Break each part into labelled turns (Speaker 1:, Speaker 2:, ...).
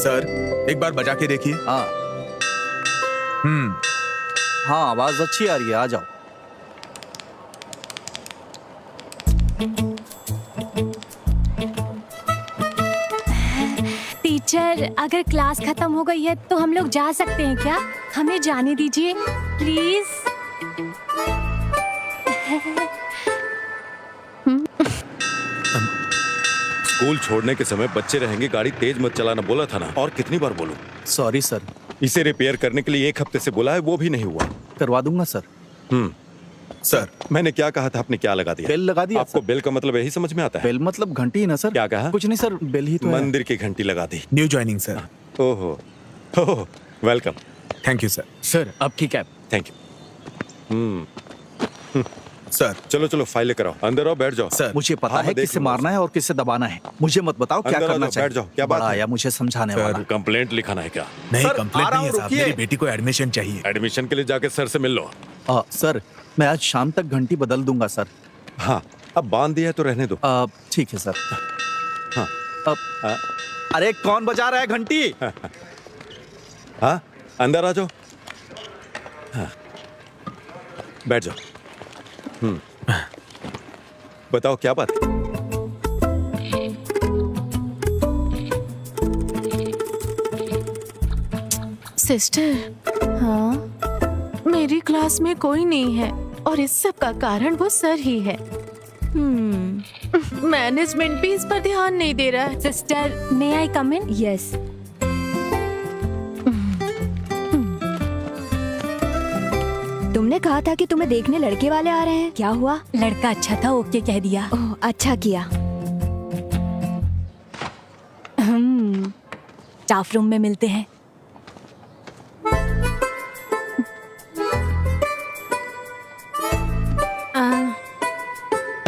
Speaker 1: Sir एक बार बजा के देखिए।
Speaker 2: हाँ हाँ, आवाज अच्छी आ रही है, आ जाओ।
Speaker 3: टीचर, अगर क्लास खत्म हो गई है तो हम लोग जा सकते हैं क्या? हमें जाने दीजिए प्लीज।
Speaker 4: स्कूल छोड़ने के समय बच्चे रहेंगे, गाड़ी तेज मत चलाना बोला था ना, और कितनी बार बोलूं?
Speaker 2: Sorry sir.
Speaker 4: इसे रिपेयर करने के लिए 1 हफ्ते से बोला है, वो भी नहीं हुआ।
Speaker 2: करवा दूंगा सर।
Speaker 4: सर मैंने क्या कहा था, आपने क्या लगा दिया?
Speaker 2: बेल लगा दिया।
Speaker 4: आपको बेल का मतलब यही समझ में आता है?
Speaker 2: बेल मतलब घंटी ही ना सर।
Speaker 4: क्या कहा?
Speaker 2: कुछ नहीं सर, बेल ही तो है।
Speaker 4: मंदिर की घंटी लगा दी।
Speaker 1: New joining sir.
Speaker 4: ओहो, welcome.
Speaker 1: Thank you sir.
Speaker 5: Sir आपकी कैब।
Speaker 4: Thank you.
Speaker 1: सर
Speaker 4: चलो चलो फाइल लेकर आओ, अंदर आओ, बैठ जाओ।
Speaker 1: सर
Speaker 2: मुझे पता
Speaker 4: हाँ,
Speaker 2: है
Speaker 4: मैं देख
Speaker 2: किसे
Speaker 4: लूंगा।
Speaker 2: मारना है और किसे दबाना है। मुझे मत बताओ क्या
Speaker 4: अंदर आ
Speaker 2: करना
Speaker 4: जाओ,
Speaker 2: चाहिए।
Speaker 4: बैठ जाओ, क्या बात
Speaker 2: बड़ा
Speaker 4: है?
Speaker 2: आया मुझे समझाने
Speaker 1: सर,
Speaker 2: वाला।
Speaker 4: कंप्लेंट लिखाना है क्या?
Speaker 1: नहीं,
Speaker 2: सर,
Speaker 1: कंप्लेंट
Speaker 2: आ रहा
Speaker 1: नहीं है
Speaker 2: हूँ,
Speaker 1: साहब,
Speaker 2: रुकिए।
Speaker 1: मेरी बेटी को एडमिशन चाहिए।
Speaker 4: एडमिशन के लिए जाके सर से मिल लो।
Speaker 2: सर मैं आज शाम तक घंटी बदल दूंगा सर।
Speaker 4: हाँ, अब बांध दिया है तो रहने दो।
Speaker 2: ठीक है सर।
Speaker 4: हाँ। हाँ।
Speaker 2: अरे कौन बजा रहा है घंटी?
Speaker 4: हाँ, अंदर आ जाओ। हाँ, बैठ जाओ। बताओ क्या बात है?
Speaker 6: सिस्टर, हाँ, मेरी क्लास में कोई नहीं है और इस सब का कारण वो सर ही है। मैनेजमेंट भी इस पर ध्यान नहीं दे रहा है।
Speaker 3: सिस्टर, मे आई कम इन?
Speaker 7: यस। तुमने कहा था कि तुम्हें देखने लड़के वाले आ रहे हैं, क्या हुआ?
Speaker 3: लड़का अच्छा था, ओके कह दिया।
Speaker 7: ओह, अच्छा किया।
Speaker 3: स्टाफ रूम में मिलते हैं।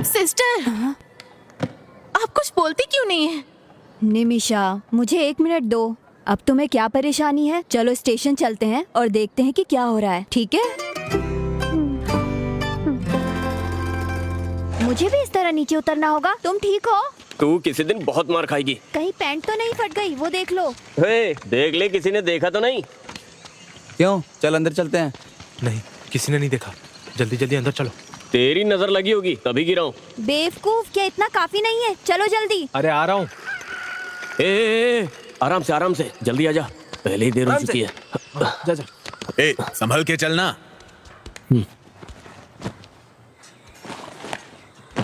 Speaker 6: सिस्टर, आप कुछ बोलती क्यों नहीं है?
Speaker 7: निमिषा, मुझे 1 मिनट दो। अब तुम्हें क्या परेशानी है? चलो स्टेशन चलते हैं और देखते हैं कि क्या हो रहा है, ठीक है? मुझे भी इस तरह नीचे उतरना होगा। तुम ठीक हो?
Speaker 5: तू किसी दिन बहुत मार खाएगी।
Speaker 7: कहीं पैंट तो नहीं फट गई? वो देख लो।
Speaker 5: हे, देख ले, किसी ने देखा तो नहीं?
Speaker 2: क्यों? चल अंदर चलते हैं।
Speaker 8: नहीं, किसी ने नहीं देखा। जल्दी जल्दी अंदर चलो।
Speaker 5: तेरी नजर लगी होगी तभी गिरा हूँ।
Speaker 7: बेवकूफ, क्या इतना काफी नहीं है? चलो जल्दी।
Speaker 8: अरे आ रहा हूँ।
Speaker 5: आराम से जल्दी आजा, पहले ही देर हो चुकी है।
Speaker 8: जा जा।
Speaker 1: ए, संभल के चलना।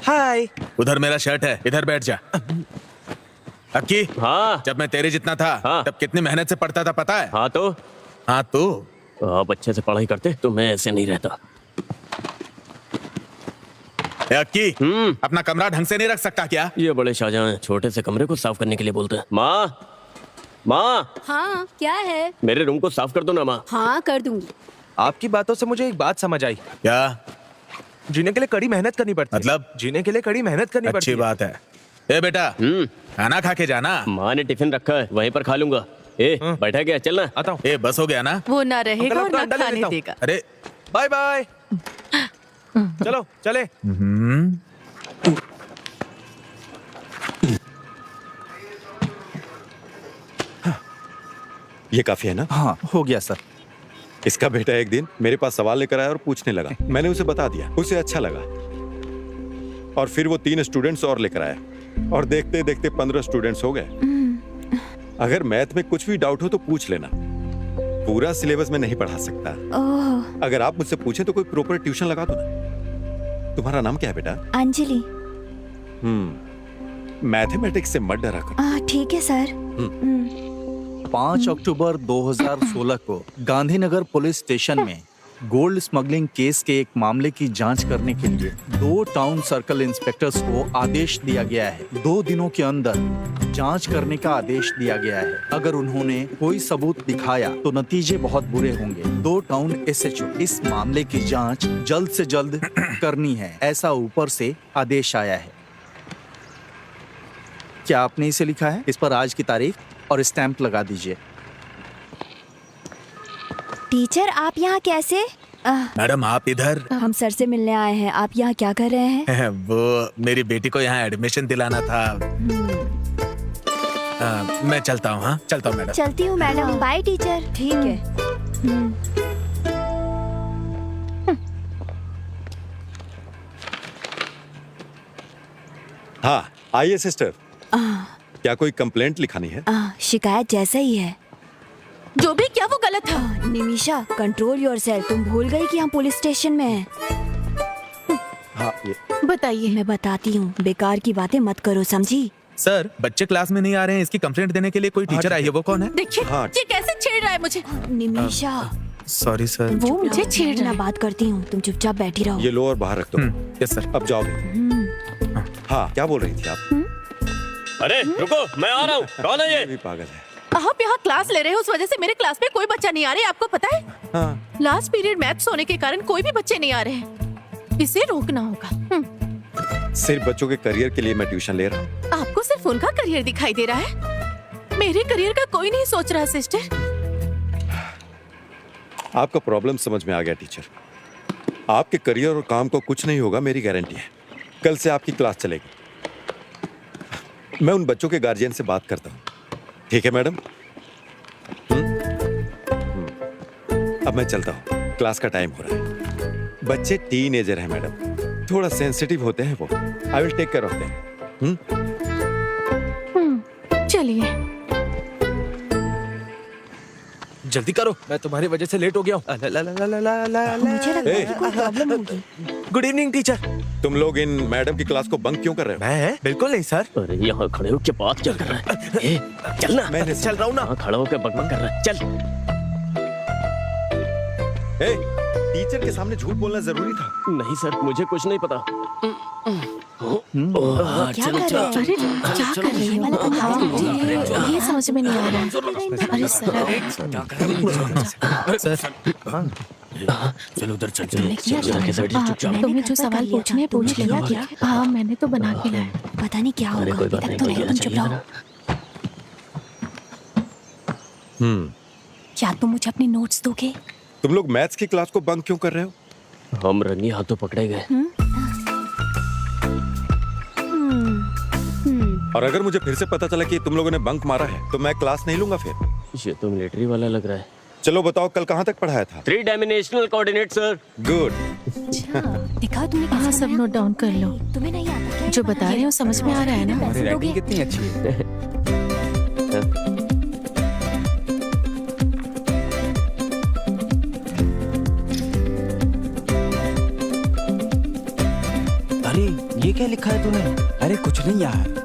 Speaker 8: हाय।
Speaker 1: उधर मेरा शर्ट है, इधर बैठ जा। अक्की,
Speaker 5: हाँ
Speaker 1: जब मैं तेरे जितना था
Speaker 5: हाँ।
Speaker 1: तब कितनी मेहनत से पढ़ता था पता है?
Speaker 5: हाँ तो
Speaker 1: हाँ तो
Speaker 5: आप अच्छे से पढ़ाई करते तो मैं ऐसे नहीं रहता।
Speaker 1: ए अक्की, अपना कमरा ढंग से नहीं रख सकता क्या?
Speaker 5: ये बड़े शाहजहां हैं, छोटे से कमरे को साफ करने के लिए बोलते हैं। माँ,
Speaker 7: हाँ, क्या है?
Speaker 5: मेरे रूम को साफ कर दो ना माँ।
Speaker 7: हाँ, कर दूंगी।
Speaker 8: आपकी बातों से मुझे एक बात समझ आई।
Speaker 1: क्या?
Speaker 8: जीने के लिए कड़ी मेहनत करनी पड़ती है।
Speaker 1: मतलब?
Speaker 8: जीने के लिए कड़ी मेहनत करनी पड़ती
Speaker 1: अच्छी
Speaker 8: है।
Speaker 1: बात है। ए बेटा, खाना खा के जाना।
Speaker 5: माँ ने टिफिन रखा है, वहीं पर खा लूंगा। बैठा गया, चलना।
Speaker 8: आता हूँ।
Speaker 1: ए बस हो गया ना?
Speaker 6: वो ना रहेगा और
Speaker 8: अंकल,
Speaker 6: ना
Speaker 8: अंडा ले
Speaker 6: खाने
Speaker 8: लेता हूँ।
Speaker 6: देगा।
Speaker 1: अरे
Speaker 8: बाय बाय। चलो चले।
Speaker 4: ये काफी है ना?
Speaker 2: हाँ, हो गया सर।
Speaker 4: इसका बेटा एक दिन मेरे पास सवाल लेकर आया और पूछने लगा। मैंने उसे बता दिया, उसे अच्छा लगा। और फिर वो 3 स्टूडेंट्स और लेकर आया और देखते देखते 15 स्टूडेंट्स हो गए। अगर मैथ में कुछ भी डाउट हो तो पूछ लेना, पूरा सिलेबस में नहीं पढ़ा सकता।
Speaker 7: ओह,
Speaker 4: अगर आप मुझसे पूछें तो कोई प्रॉपर ट्यूशन लगा दो ना। तुम्हारा नाम क्या है बेटा?
Speaker 7: अंजलि।
Speaker 4: मैथमेटिक्स से मत डरा करो।
Speaker 7: ठीक है सर।
Speaker 2: 5 अक्टूबर 2016 को गांधीनगर पुलिस स्टेशन में गोल्ड स्मगलिंग केस के एक मामले की जांच करने के लिए 2 टाउन सर्कल इंस्पेक्टर्स को आदेश दिया गया है। 2 दिनों के अंदर जांच करने का आदेश दिया गया है। अगर उन्होंने कोई सबूत दिखाया तो नतीजे बहुत बुरे होंगे। 2 टाउन एसएचओ, इस मामले की जांच जल्द से जल्द करनी है, ऐसा ऊपर से आदेश आया है। क्या आपने इसे लिखा है? इस पर आज की तारीख और स्टैंप लगा दीजिए।
Speaker 7: टीचर, आप यहाँ कैसे?
Speaker 1: मैडम आप इधर?
Speaker 7: हम सर से मिलने आए हैं। आप यहाँ क्या कर रहे हैं?
Speaker 1: वो मेरी बेटी को यहाँ एडमिशन दिलाना था। मैं चलता हूँ। हाँ चलता हूँ मैडम।
Speaker 7: चलती हूँ मैडम। Bye teacher. ठीक है।
Speaker 4: हाँ आइए सिस्टर, क्या कोई कंप्लेंट लिखानी है?
Speaker 7: शिकायत जैसा ही है।
Speaker 6: जो भी क्या वो गलत था।
Speaker 7: Nimisha control yourself. तुम भूल गई कि हम पुलिस स्टेशन में हैं।
Speaker 4: हाँ ये
Speaker 6: बताइए।
Speaker 7: मैं बताती हूँ, बेकार की बातें मत करो, समझी?
Speaker 1: सर बच्चे क्लास में नहीं आ रहे हैं, इसकी कंप्लेंट देने के लिए कोई टीचर आई है, वो कौन है?
Speaker 6: देखिए
Speaker 4: हाँ।
Speaker 6: ये कैसे छेड़ रहा है मुझे।
Speaker 7: Nimisha
Speaker 1: sorry sir.
Speaker 6: वो मुझे छेड़ रहा
Speaker 7: मैं
Speaker 6: है।
Speaker 7: बात करती हूँ, तुम चुपचाप बैठी रहो।
Speaker 4: ये लो और बाहर रख दो।
Speaker 1: Yes sir.
Speaker 4: अब जाओगे? हाँ क्या बोल रही थी आप?
Speaker 5: अरे रुको, मैं आ रहा हूँ। कौन है
Speaker 4: ये
Speaker 5: ये?
Speaker 4: भी पागल है।
Speaker 6: आप यहाँ क्लास ले रहे हो, उस वजह से मेरे क्लास में कोई बच्चा नहीं आ रहा है, आपको पता है?
Speaker 4: हाँ
Speaker 6: लास्ट पीरियड मैथ्स होने के कारण कोई भी बच्चे नहीं आ रहे हैं। इसे रोकना होगा।
Speaker 4: सिर्फ बच्चों के करियर के लिए मैं ट्यूशन ले रहा हूँ।
Speaker 6: आपको सिर्फ उनका करियर दिखाई दे रहा है, मेरे करियर का कोई नहीं सोच रहा सिस्टर।
Speaker 4: आपका प्रॉब्लम समझ में आ गया टीचर। आपके करियर और काम को कुछ नहीं होगा, मेरी गारंटी है। कल से आपकी क्लास चलेगी। मैं उन बच्चों के गार्जियन से बात करता हूँ, ठीक है मैडम? अब मैं चलता हूँ, क्लास का टाइम हो रहा है। बच्चे टीनेजर हैं मैडम, थोड़ा सेंसिटिव होते हैं वो। I will take care of them.
Speaker 6: चलिए।
Speaker 8: जल्दी करो, मैं तुम्हारी वजह से लेट हो गया हूँ।
Speaker 7: मुझे लगता है कि कोई प्रॉब्लम होगी।
Speaker 8: Good evening teacher.
Speaker 4: तुम लोग इन मैडम की क्लास को बंक क्यों कर रहे हो?
Speaker 8: मैं बिल्कुल नहीं सर।
Speaker 5: अरे यहाँ खड़े होकर बात क्या कर रहा है? ए, चल ना।
Speaker 4: मैंने
Speaker 8: चल रहा हूँ ना।
Speaker 5: यहाँ खड़ा होकर बकबक कर रहा है। चल।
Speaker 4: ए, टीचर के सामने झूठ बोलना जरूरी था।
Speaker 5: नहीं सर, मुझे कुछ नहीं पता।
Speaker 7: क्या कर रहे हो?
Speaker 6: अरे क्या कर रही हो? ये समझ में नहीं आ रहा है। अरे सर,
Speaker 5: चल उधर चल।
Speaker 6: तुम्हें जो सवाल पूछने पूछ लेना, ठीक है? हाँ मैंने तो बना के लाया।
Speaker 7: पता नहीं क्या
Speaker 5: अरे
Speaker 7: होगा।
Speaker 5: कोई बात
Speaker 7: अभी
Speaker 5: नहीं,
Speaker 7: तक तो
Speaker 5: कोई
Speaker 7: नहीं, तुम चुप
Speaker 5: चाहिए
Speaker 7: रहो।
Speaker 5: ना।
Speaker 3: क्या तुम मुझे अपने नोट्स दोगे?
Speaker 4: तुम लोग मैथ्स की क्लास को बंक क्यों कर रहे हो?
Speaker 5: हम रंगी हाथों पकड़े गए।
Speaker 4: और अगर मुझे फिर से पता चला कि तुम लोगों ने बंक मारा है तो मैं क्लास नहीं लूंगा फिर।
Speaker 5: ये तो मिलिट्री वाला लग रहा है।
Speaker 4: चलो बताओ, कल कहाँ तक पढ़ाया था?
Speaker 5: 3 डायमेंशनल कोऑर्डिनेट सर।
Speaker 4: गुड।
Speaker 3: दिखाओ तुमने कैसे
Speaker 6: हाँ सब
Speaker 3: बनाया?
Speaker 6: नोट डाउन कर लो।
Speaker 7: तुम्हें नहीं आता क्या?
Speaker 6: जो बता रहे हो समझ में आ रहा है ना?
Speaker 7: पैसे दोगे?
Speaker 8: कितनी अच्छी है। अरे ये क्या लिखा है तूने? अरे कुछ नहीं यार।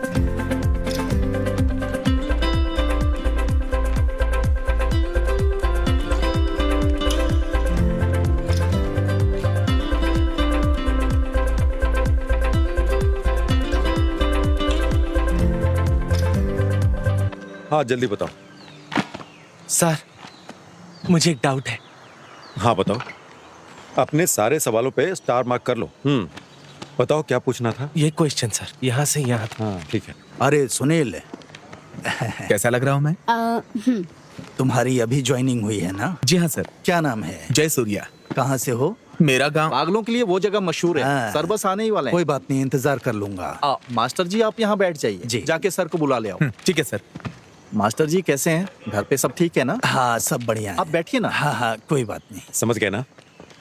Speaker 4: हाँ जल्दी बताओ।
Speaker 8: सर मुझे एक डाउट है।
Speaker 4: हाँ बताओ। अपने सारे सवालों पे स्टार मार्क कर लो। बताओ क्या पूछना था?
Speaker 8: ये क्वेश्चन सर, यहाँ से यहाँ तक।
Speaker 4: हाँ ठीक है।
Speaker 2: अरे सुनील,
Speaker 1: कैसा लग रहा हूँ मैं?
Speaker 2: तुम्हारी अभी ज्वाइनिंग हुई है ना?
Speaker 1: जी हाँ सर।
Speaker 2: क्या नाम है?
Speaker 1: जय सूर्या।
Speaker 2: कहाँ से हो?
Speaker 1: मेरा गांव।
Speaker 2: पागलों के लिए वो जगह मशहूर है।
Speaker 9: हाँ।
Speaker 2: सर बस आने ही वाले हैं। कोई बात नहीं, इंतजार कर लूंगा। मास्टर जी आप यहाँ बैठ जाइए।
Speaker 9: जी।
Speaker 2: जाके सर को बुला ले आओ।
Speaker 1: ठीक है सर।
Speaker 2: मास्टर जी कैसे हैं? घर पे सब ठीक है ना?
Speaker 9: हाँ सब बढ़िया है।
Speaker 2: आप बैठिए ना।
Speaker 9: हाँ हाँ कोई बात नहीं।
Speaker 4: समझ गए ना?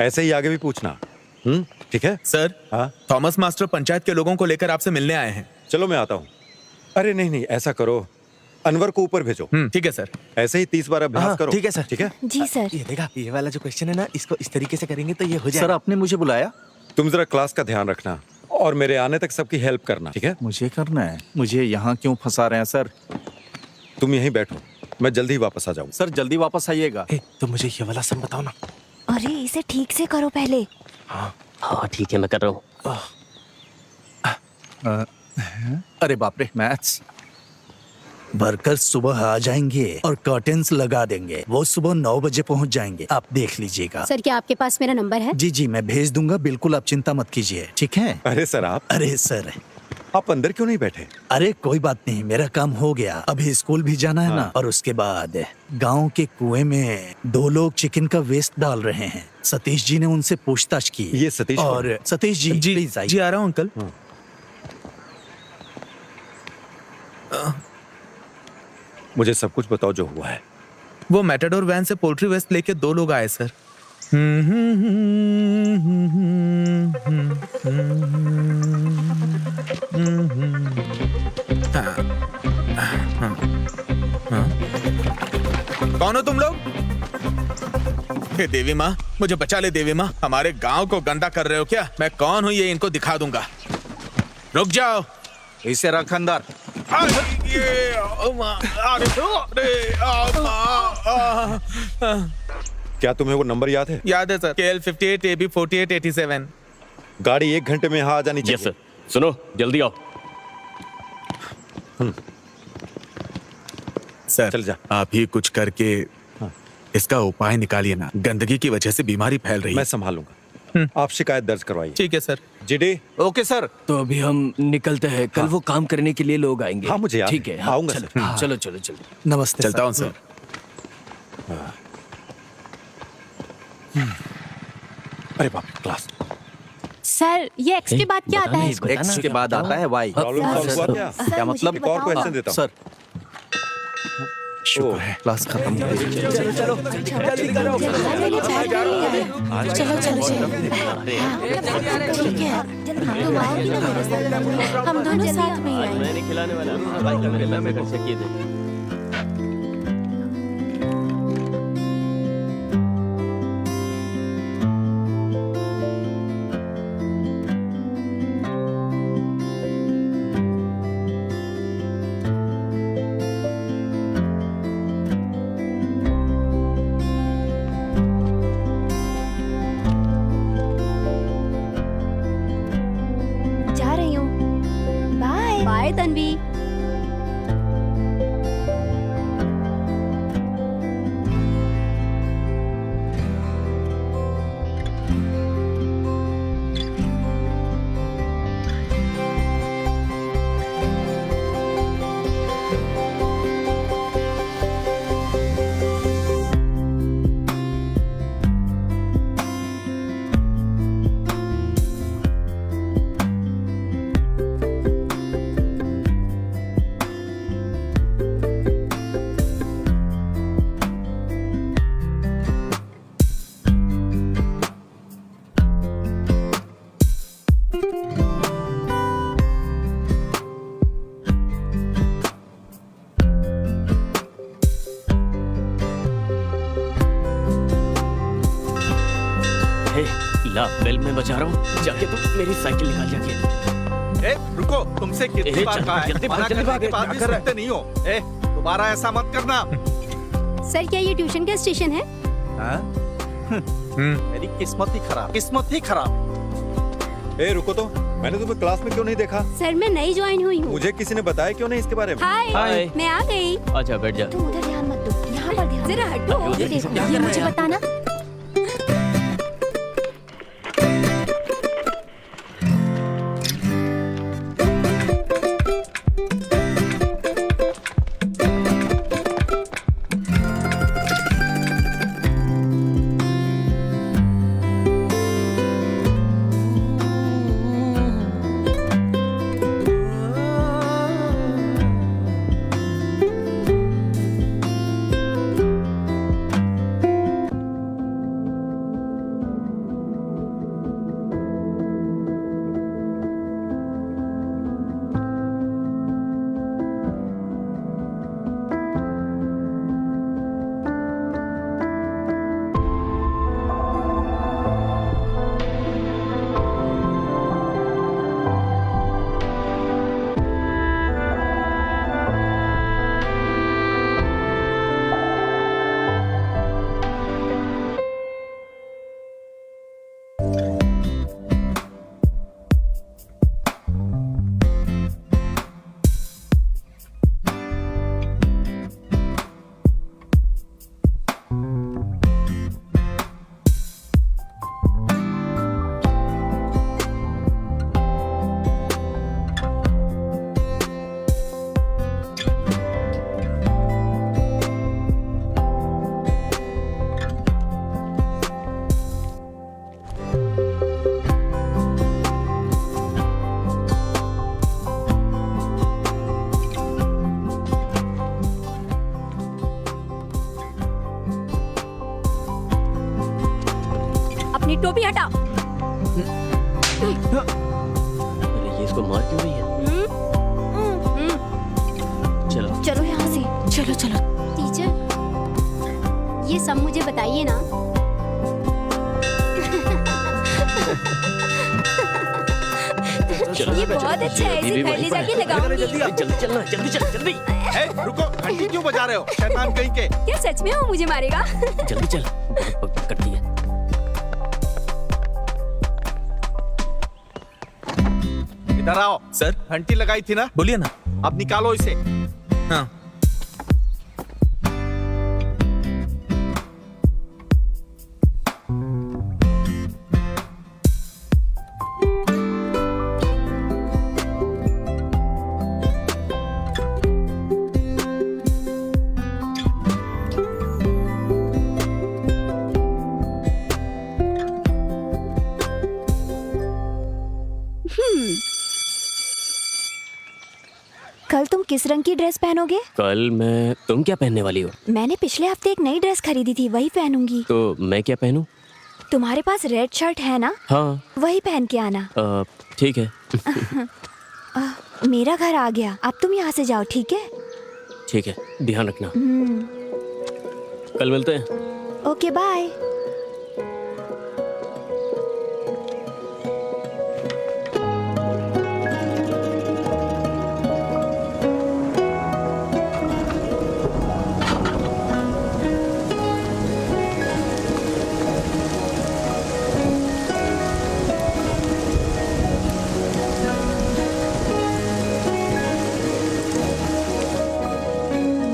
Speaker 4: ऐसे ही आगे भी पूछना। ठीक है।
Speaker 1: सर
Speaker 4: हाँ
Speaker 1: थॉमस मास्टर पंचायत के लोगों को लेकर आपसे मिलने आए हैं।
Speaker 4: चलो मैं आता हूँ। अरे नहीं नहीं, ऐसा करो, अनवर को ऊपर भेजो।
Speaker 1: ठीक है सर।
Speaker 4: ऐसे ही 30 बार अभ्यास
Speaker 8: हाँ,
Speaker 4: करो।
Speaker 8: ठीक है सर।
Speaker 4: ठीक है।
Speaker 7: जी सर।
Speaker 8: ये देखा, ये वाला जो क्वेश्चन है ना, इसको इस तरीके से करेंगे तो ये हो
Speaker 2: सर
Speaker 8: जाएगा।
Speaker 2: आपने मुझे बुलाया?
Speaker 4: तुम जरा क्लास का ध्यान रखना और मेरे आने तक सबकी हेल्प करना, ठीक है?
Speaker 2: मुझे करना है। मुझे यहाँ क्यों फंसा रहे हैं सर?
Speaker 4: तुम यहीं बैठो, मैं जल्दी वापस आ जाऊँ।
Speaker 2: सर जल्दी वापस आइएगा।
Speaker 8: तो मुझे ये वाला सब बताओ ना।
Speaker 7: अरे इसे ठीक से करो पहले।
Speaker 5: हाँ ठीक है, मैं कर रहा हूँ।
Speaker 2: अरे बाप रे, मैथ्स।
Speaker 9: वर्कर्स सुबह आ जाएंगे और कर्टेन्स लगा देंगे। वो सुबह 9 बजे पहुंच जाएंगे, आप देख लीजिएगा।
Speaker 3: सर क्या आपके पास मेरा नंबर है?
Speaker 9: जी जी मैं भेज दूंगा, बिल्कुल आप चिंता मत कीजिए, ठीक है?
Speaker 4: अरे सर आप
Speaker 9: अरे सर,
Speaker 4: आप अंदर क्यों नहीं बैठे?
Speaker 9: अरे कोई बात नहीं, मेरा काम हो गया। अभी स्कूल भी जाना है ना, और उसके बाद गांव के कुएं में 2 लोग चिकन का वेस्ट डाल रहे हैं। सतीश जी ने उनसे पूछताछ की।
Speaker 4: ये सतीश कौन
Speaker 9: और सतीश जी
Speaker 1: जी
Speaker 9: प्लीज आइए।
Speaker 1: जी आ रहा हूँ अंकल।
Speaker 4: मुझे सब कुछ बताओ जो हुआ है।
Speaker 1: वो मैटाडोर वैन से पोल्ट्री वेस्ट लेके 2 लोग आए सर। कौन हो तुम लोग? हे देवी माँ, मुझे बचा ले देवी माँ। हमारे गांव को गंदा कर रहे हो क्या? मैं कौन हूँ ये इनको दिखा दूंगा। रुक जाओ।
Speaker 2: इसे रख अंदर।
Speaker 4: क्या तुम्हें वो नंबर याद है?
Speaker 1: याद है सर, KL 58 AB 48 87।
Speaker 4: गाड़ी 1 घंटे में यहाँ आ जानी चाहिए।
Speaker 5: Yes sir. सुनो, जल्दी आओ।
Speaker 1: सर
Speaker 4: चल जा।
Speaker 1: आप ही कुछ करके इसका उपाय निकालिए ना। गंदगी की वजह से बीमारी फैल रही
Speaker 4: मैं
Speaker 1: है।
Speaker 4: संभालूंगा। आप शिकायत दर्ज करवाइए।
Speaker 1: ठीक है सर।
Speaker 4: जीडी।
Speaker 2: Okay sir.
Speaker 5: तो अभी हम निकलते हैं, कल वो काम करने के लिए लोग आएंगे।
Speaker 4: हाँ, मुझे याद
Speaker 5: ठीक
Speaker 4: है।
Speaker 5: है, हाँ,
Speaker 4: आऊंगा
Speaker 5: चलो,
Speaker 4: सर।
Speaker 5: चलो चलो चलो।
Speaker 9: नमस्ते
Speaker 1: चलता हूँ सर।
Speaker 4: अरे बाप रे, क्लास।
Speaker 3: सर ये एक्स के बाद क्या आता है?
Speaker 2: एक्स के बाद आता है वाई।
Speaker 4: प्रॉब्लम सॉल्व हुआ क्या?
Speaker 2: क्या मतलब?
Speaker 4: एक और क्वेश्चन देता हूँ।
Speaker 2: सर शुक्र है क्लास खत्म हो गई।
Speaker 6: चलो चलो चलो। ठीक है, तुम आओगी ना मेरे साथ? हम दोनों साथ में ही आएंगे।
Speaker 5: मैं नहीं खिलाने वाला। भाई मेरे पैसे खर्च किए थे।
Speaker 7: जा रही हूँ। Bye bye Tanvi.
Speaker 5: हे, ला बेल में बचा रहा हूँ। जाके तू मेरी साइकिल निकाल जाके।
Speaker 2: ए, रुको, तुमसे कितनी बार कहा है?
Speaker 5: जल्दी
Speaker 2: मना
Speaker 5: जल्दी
Speaker 2: करने के बाद भी सुनते नहीं हो। ए, दोबारा ऐसा मत करना।
Speaker 7: सर क्या ये ट्यूशन का स्टेशन है?
Speaker 2: हाँ? मेरी किस्मत ही खराब, किस्मत ही खराब।
Speaker 4: ए, रुको तो। मैंने तुम्हें क्लास में क्यों नहीं देखा?
Speaker 7: सर मैं नई ज्वाइन हुई हूँ।
Speaker 4: मुझे किसी ने बताया क्यों नहीं इसके बारे में?
Speaker 7: हाय, मैं आ गई।
Speaker 5: अच्छा बैठ जा।
Speaker 7: तुम उधर ध्यान मत दो, यहाँ पर ध्यान। जरा हटो।
Speaker 5: ये देखो,
Speaker 3: ये मुझे बताना।
Speaker 7: टोपी हटा।
Speaker 5: अरे ये इसको मार क्यों रही है? चलो
Speaker 7: चलो यहाँ से।
Speaker 6: चलो चलो।
Speaker 3: टीचर, ये सब मुझे बताइए ना।
Speaker 5: चलो
Speaker 7: ये बहुत अच्छा है, इसे घर ले जाके लगाऊंगी।
Speaker 5: जल्दी चलना, जल्दी चल, जल्दी
Speaker 8: रुको, घंटी क्यों बजा रहे हो शैतान कहीं के?
Speaker 7: क्या सच में वो मुझे मारेगा?
Speaker 5: जल्दी चल, बहुत पक करती है।
Speaker 8: इधर आओ।
Speaker 1: सर,
Speaker 8: घंटी लगाई थी ना,
Speaker 1: बोलिए ना।
Speaker 8: अब निकालो इसे।
Speaker 1: हाँ।
Speaker 7: कल तुम किस रंग की ड्रेस पहनोगे?
Speaker 5: कल तुम क्या पहनने वाली हो?
Speaker 7: मैंने पिछले हफ्ते एक नई ड्रेस खरीदी थी, वही पहनूंगी।
Speaker 5: तो मैं क्या पहनूं?
Speaker 7: तुम्हारे पास रेड शर्ट है ना?
Speaker 5: हाँ।
Speaker 7: वही पहन के आना।
Speaker 5: ठीक है।
Speaker 7: मेरा घर आ गया, अब तुम यहाँ से जाओ, ठीक है?
Speaker 5: ठीक है, ध्यान रखना। कल मिलते हैं।
Speaker 7: Okay bye.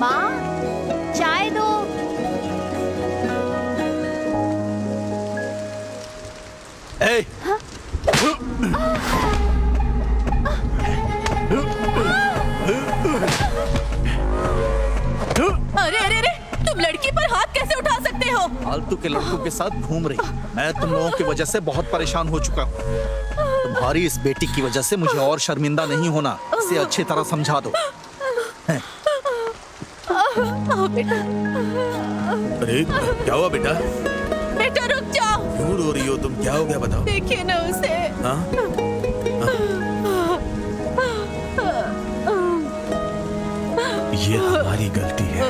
Speaker 7: माँ, चाय दो।
Speaker 2: ए,
Speaker 6: अरे अरे अरे, तुम लड़की पर हाथ कैसे उठा सकते हो?
Speaker 2: फालतू के लड़कों के साथ घूम रही। मैं तुम लोगों की वजह से बहुत परेशान हो चुका हूँ। तुम्हारी इस बेटी की वजह से मुझे और शर्मिंदा नहीं होना। इसे अच्छी तरह समझा दो।
Speaker 6: आओ बेटा।
Speaker 1: अरे क्या हुआ बेटा?
Speaker 6: बेटा रुक जाओ।
Speaker 1: क्यों रो रही हो तुम? क्या हो गया बताओ।
Speaker 6: देखिए ना उसे।
Speaker 1: हाँ? ये हमारी गलती है।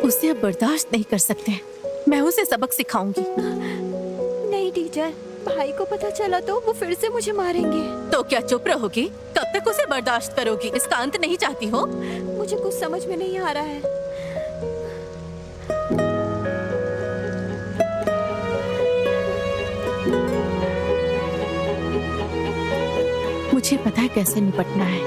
Speaker 6: उसे अब बर्दाश्त नहीं कर सकते। मैं उसे सबक सिखाऊंगी।
Speaker 7: नहीं टीचर, भाई को पता चला तो वो फिर से मुझे मारेंगे।
Speaker 6: तो क्या चुप रहोगी? कब तक उसे बर्दाश्त करोगी? इसका अंत नहीं चाहती हो?
Speaker 7: मुझे कुछ समझ में नहीं आ रहा है।
Speaker 6: मुझे पता है कैसे निपटना है।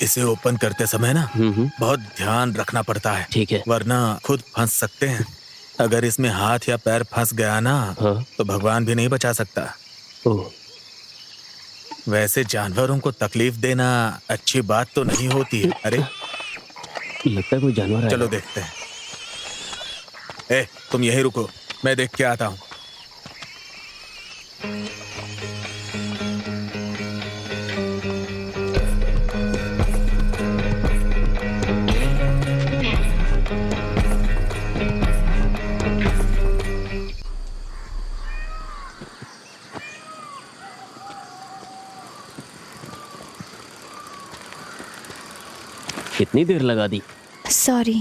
Speaker 1: इसे ओपन करते समय ना बहुत ध्यान रखना पड़ता है।
Speaker 5: ठीक है।
Speaker 1: वरना खुद फंस सकते हैं। अगर इसमें हाथ या पैर फंस गया ना,
Speaker 5: हाँ।
Speaker 1: तो भगवान भी नहीं बचा सकता।
Speaker 5: ओह।
Speaker 1: वैसे जानवरों को तकलीफ देना अच्छी बात तो नहीं होती है। अरे
Speaker 5: लगता है कोई जानवर है।
Speaker 1: चलो देखते हैं। ए, तुम यहीं रुको, मैं देख के आता हूँ।
Speaker 5: कितनी देर लगा दी?
Speaker 7: सॉरी।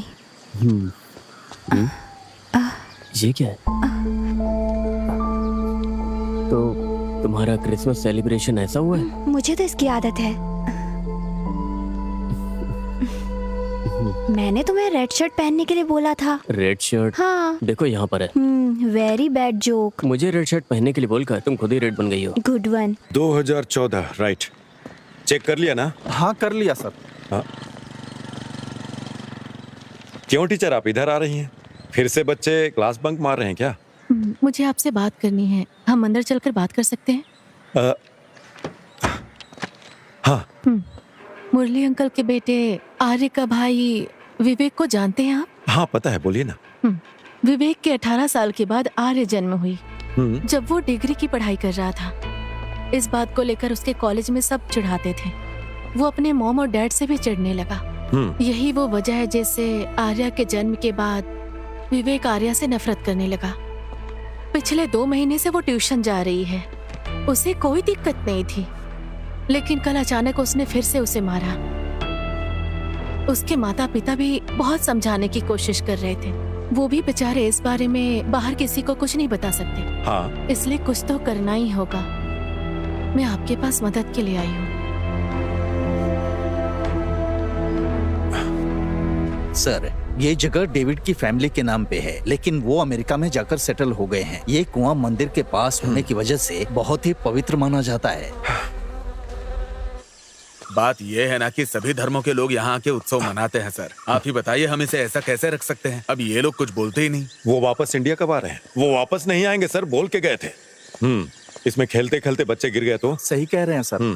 Speaker 5: ये क्या है? तो तुम्हारा क्रिसमस सेलिब्रेशन ऐसा हुआ है?
Speaker 7: मुझे तो इसकी आदत है। मैंने तुम्हें रेड शर्ट पहनने के लिए बोला था।
Speaker 5: Red shirt?
Speaker 7: हाँ।
Speaker 5: देखो यहाँ पर है।
Speaker 7: Very bad joke.
Speaker 5: मुझे रेड शर्ट पहनने के लिए बोलकर तुम खुद ही रेड बन गई हो।
Speaker 7: Good one.
Speaker 4: 2014 राइट। चेक कर लिया ना?
Speaker 2: हाँ कर लिया सर।
Speaker 4: हाँ। क्यों टीचर आप इधर आ रही हैं? फिर से बच्चे क्लास बंक मार रहे हैं क्या?
Speaker 6: मुझे आपसे बात करनी है। हम अंदर चलकर बात कर सकते हैं?
Speaker 4: हाँ।
Speaker 6: मुरली अंकल के बेटे आर्य का भाई विवेक को जानते हैं आप?
Speaker 4: हाँ पता है, बोलिए ना।
Speaker 6: विवेक के 18 साल के बाद आर्य जन्म हुई,
Speaker 4: हम्म,
Speaker 6: जब वो डिग्री की पढ़ाई कर रहा था। इस बात को लेकर उसके कॉलेज में सब चिढ़ाते थे। वो अपने मॉम और डैड से भी चिढ़ने लगा। यही वो वजह है जिससे आर्या के जन्म के बाद विवेक आर्या से नफरत करने लगा। पिछले 2 महीने से वो ट्यूशन जा रही है, उसे कोई दिक्कत नहीं थी, लेकिन कल अचानक उसने फिर से उसे मारा। उसके माता पिता भी बहुत समझाने की कोशिश कर रहे थे, वो भी बेचारे इस बारे में बाहर किसी को कुछ नहीं बता सकते।
Speaker 4: हाँ
Speaker 6: इसलिए कुछ तो करना ही होगा। मैं आपके पास मदद के लिए आई हूँ।
Speaker 9: सर, ये जगह डेविड की फैमिली के नाम पे है, लेकिन वो अमेरिका में जाकर सेटल हो गए हैं। ये कुआं मंदिर के पास होने की वजह से बहुत ही पवित्र माना जाता है।
Speaker 1: बात यह है ना कि सभी धर्मों के लोग यहाँ के उत्सव मनाते हैं सर। आप ही बताइए, हम इसे ऐसा कैसे रख सकते हैं? अब ये लोग कुछ बोलते ही नहीं।
Speaker 4: वो वापस इंडिया कब आ रहे हैं? वो वापस नहीं आएंगे सर, बोल के गए थे। इसमें खेलते खेलते बच्चे गिर गए तो?
Speaker 2: सही कह रहे हैं सर।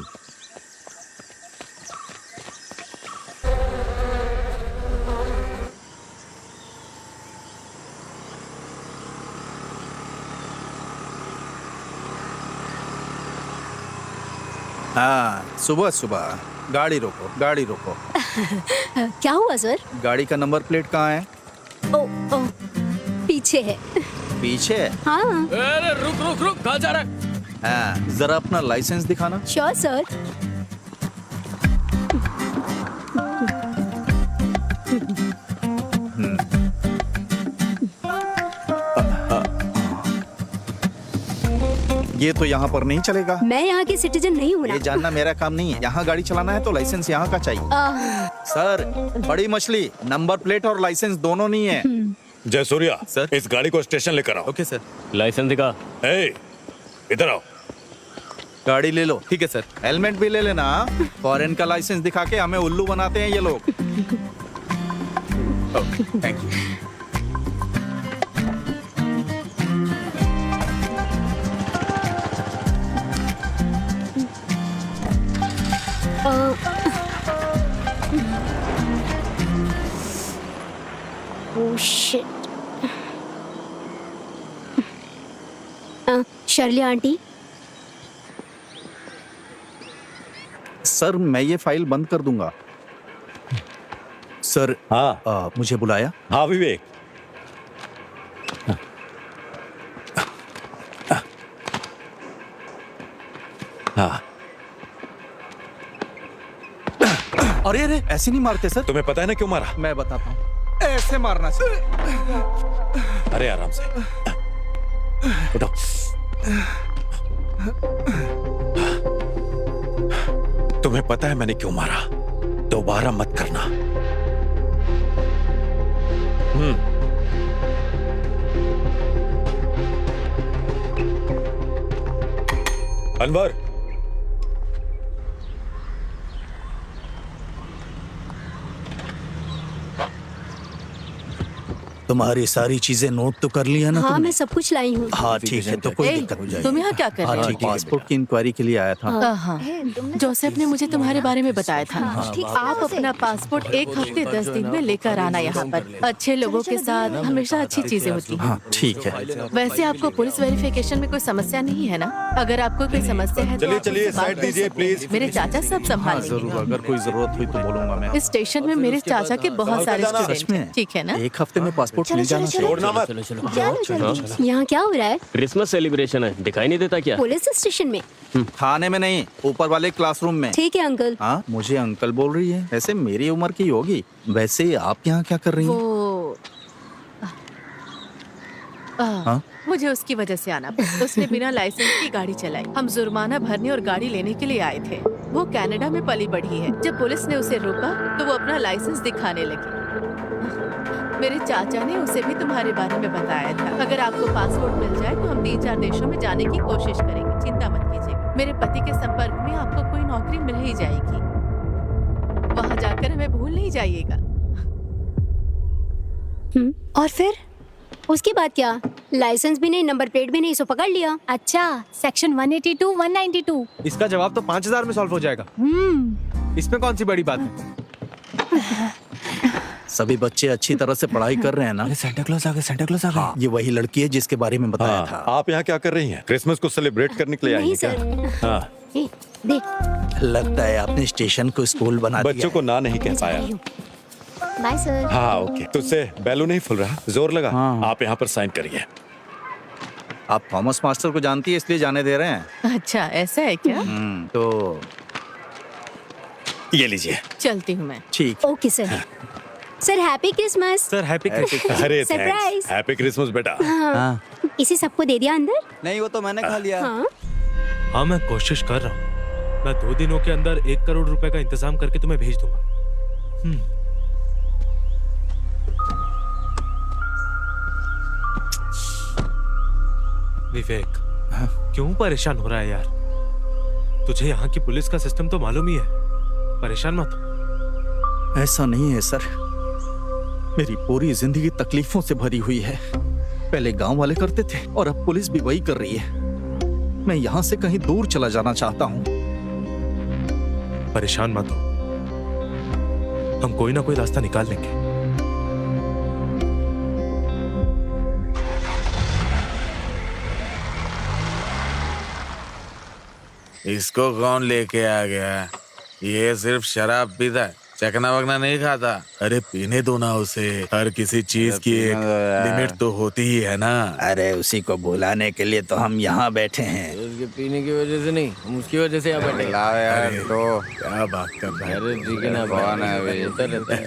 Speaker 2: हाँ, सुबह सुबह गाड़ी रोको, गाड़ी रोको।
Speaker 7: क्या हुआ सर?
Speaker 2: गाड़ी का नंबर प्लेट कहाँ है?
Speaker 7: ओ, ओ, पीछे है।
Speaker 2: पीछे है?
Speaker 7: हाँ।
Speaker 5: अरे रुक रुक रुक, कहाँ जा रहा है?
Speaker 2: हाँ, जरा अपना लाइसेंस दिखाना।
Speaker 7: Sure sir.
Speaker 2: ये तो यहाँ पर नहीं चलेगा।
Speaker 7: मैं यहाँ की सिटीजन नहीं हूँ ना।
Speaker 2: ये जानना मेरा काम नहीं है। यहाँ गाड़ी चलाना है तो लाइसेंस यहाँ का चाहिए। सर, बड़ी मछली, नंबर प्लेट और लाइसेंस दोनों नहीं है।
Speaker 4: जय सूर्या
Speaker 1: सर।
Speaker 4: इस गाड़ी को स्टेशन लेकर आओ।
Speaker 1: Okay sir.
Speaker 5: लाइसेंस दिखा।
Speaker 4: ए, इधर आओ।
Speaker 2: गाड़ी ले लो।
Speaker 1: ठीक है सर।
Speaker 2: हेलमेट भी ले लेना। फॉरेन का लाइसेंस दिखा के हमें उल्लू बनाते हैं ये लोग।
Speaker 1: Thank you.
Speaker 7: Oh shit. Shirley aunty,
Speaker 2: sir मैं ये फाइल बंद कर दूंगा। सर,
Speaker 4: हाँ
Speaker 2: मुझे बुलाया?
Speaker 4: हाँ विवेक। हाँ,
Speaker 2: अरे अरे, ऐसे नहीं मारते सर।
Speaker 4: तुम्हें पता है ना क्यों मारा?
Speaker 2: मैं बताता हूँ। ऐसे मारना सर।
Speaker 4: अरे आराम से उठो। तुम्हें पता है मैंने क्यों मारा? दोबारा मत करना। अनवर,
Speaker 9: तुम्हारी सारी चीजें नोट तो कर लिया ना
Speaker 7: हाँ
Speaker 9: तुमने?
Speaker 7: मैं सब कुछ लाई हूँ।
Speaker 9: हाँ ठीक है, तो कोई दिक्कत नहीं।
Speaker 6: तुम यहाँ क्या कर रहे हो?
Speaker 2: हाँ, पासपोर्ट की इंक्वायरी के लिए आया था।
Speaker 6: हाँ, जोसेफ ने मुझे तुम्हारे बारे में बताया था।
Speaker 7: ठीक है,
Speaker 6: आप अपना पासपोर्ट 1 हफ्ते 10 दिन में लेकर आना यहाँ पर। अच्छे लोगों के साथ हमेशा अच्छी चीजें होती हैं।
Speaker 2: हाँ ठीक है।
Speaker 6: वैसे आपको पुलिस वेरिफिकेशन में कोई समस्या नहीं है ना? अगर आपको कोई समस्या है तो
Speaker 4: चलिए
Speaker 6: आप
Speaker 4: चलिए
Speaker 6: मुझसे बात
Speaker 4: साइड
Speaker 6: कर
Speaker 4: दीजिए
Speaker 6: सकते हैं।
Speaker 4: प्लीज।
Speaker 6: मेरे चाचा सब संभाल लेंगे।
Speaker 2: जरूर, अगर कोई जरूरत हुई तो बोलूंगा मैं।
Speaker 6: इस स्टेशन में मेरे चाचा के बहुत सारे
Speaker 4: जाना।
Speaker 6: स्टूडेंट हैं, ठीक है ना?
Speaker 2: 1 हफ्ते में पासपोर्ट मिल जाना चाहिए।
Speaker 4: छोड़ना मत।
Speaker 5: चलो चलो।
Speaker 7: चलो। यहाँ क्या हो रहा है?
Speaker 5: क्रिसमस सेलिब्रेशन है, दिखाई नहीं देता क्या?
Speaker 7: पुलिस स्टेशन में?
Speaker 2: खाने में नहीं, ऊपर वाले क्लासरूम में।
Speaker 7: ठीक है अंकल।
Speaker 2: हाँ, मुझे अंकल बोल रही है। ऐसे मेरी उम्र की होगी। वैसे आप यहाँ क्या कर रही हैं?
Speaker 6: वो
Speaker 2: हाँ?
Speaker 6: मुझे उसकी वजह से आना पड़ा। उसने बिना लाइसेंस की गाड़ी चलाई। हम जुर्माना भरने और गाड़ी लेने के लिए आए थे। वो कनाडा में पली बढ़ी है। जब पुलिस ने उसे रोका तो वो अपना लाइसेंस दिखाने लगी। मेरे चाचा ने उसे भी तुम्हारे बारे में बताया था। अगर आपको पासपोर्ट मिल जाए तो हम 3-4 देशों में जाने की कोशिश करेंगे, चिंता मत कीजिएगा। मेरे पति के संपर्क में आपको कोई नौकरी मिल ही जाएगी। वहाँ जाकर हमें भूल नहीं जाइएगा।
Speaker 7: और फिर उसके बाद क्या? लाइसेंस भी नहीं, नंबर प्लेट भी नहीं, सो पकड़ लिया।
Speaker 3: अच्छा, सेक्शन 182, 192।
Speaker 8: इसका जवाब तो 5000 में सॉल्व हो जाएगा। इसमें कौन सी बड़ी बात है?
Speaker 9: सभी बच्चे अच्छी तरह से पढ़ाई कर रहे हैं ना?
Speaker 8: सेंटा क्लॉज आ गए, सेंटा क्लॉज आ गए।
Speaker 9: हाँ, ये वही लड़की है जिसके बारे में बताया
Speaker 4: हाँ,
Speaker 9: था।
Speaker 4: आप यहाँ क्या कर रही हैं? क्रिसमस को सेलिब्रेट करने के लिए आई
Speaker 7: नहीं
Speaker 4: हैं क्या?
Speaker 7: सर।
Speaker 4: हाँ,
Speaker 7: ए, देख।
Speaker 9: लगता है आपने स्टेशन को स्कूल बना दिया
Speaker 4: बच्चों को ना नहीं कह पाया।
Speaker 7: Bye sir.
Speaker 4: हाँ ओके, तुझसे बैलू नहीं फुल रहा, जोर लगा। आप यहाँ पर साइन करिए।
Speaker 2: है। आप थॉमस मास्टर को जानती है इसलिए जाने दे रहे हैं?
Speaker 6: अच्छा ऐसा है क्या?
Speaker 2: तो
Speaker 4: ये लीजिए।
Speaker 6: चलती हूँ मैं।
Speaker 2: ठीक।
Speaker 7: Okay sir. Sir happy Christmas.
Speaker 8: Sir happy Christmas.
Speaker 4: अरे
Speaker 7: Surprise।
Speaker 4: हैप्पी क्रिसमस बेटा।
Speaker 7: इसे सबको दे दिया अंदर?
Speaker 2: नहीं, वो तो मैंने खा लिया।
Speaker 7: हाँ।
Speaker 10: हाँ मैं कोशिश कर रहा हूँ। मैं 2 दिनों के अंदर 1 करोड़ रुपए का इंतजाम करके तुम्हें भेज दूंगा। विवेक, क्यों परेशान हो रहा है यार? तुझे यहाँ की पुलिस का सिस्टम तो मालूम ही है। परेशान मत हो।
Speaker 2: ऐसा नहीं है सर, मेरी पूरी जिंदगी तकलीफों से भरी हुई है। पहले गांव वाले करते थे और अब पुलिस भी वही कर रही है। मैं यहाँ से कहीं दूर चला जाना चाहता हूँ।
Speaker 10: परेशान मत हो, हम कोई ना कोई रास्ता निकाल लेंगे।
Speaker 1: इसको कौन लेके आ गया? ये सिर्फ शराब पीता है, चकना वकना नहीं खाता। अरे पीने दो ना उसे, हर किसी चीज की एक लिमिट तो होती ही है ना।
Speaker 9: अरे उसी को बुलाने के लिए तो हम यहाँ बैठे हैं।
Speaker 5: उसके पीने की वजह से नहीं, हम उसकी वजह से यहाँ बैठे।
Speaker 1: यार तो क्या बात कर रहा है?
Speaker 5: अरे ठीक है ना, कौन है भाई? होता रहता है।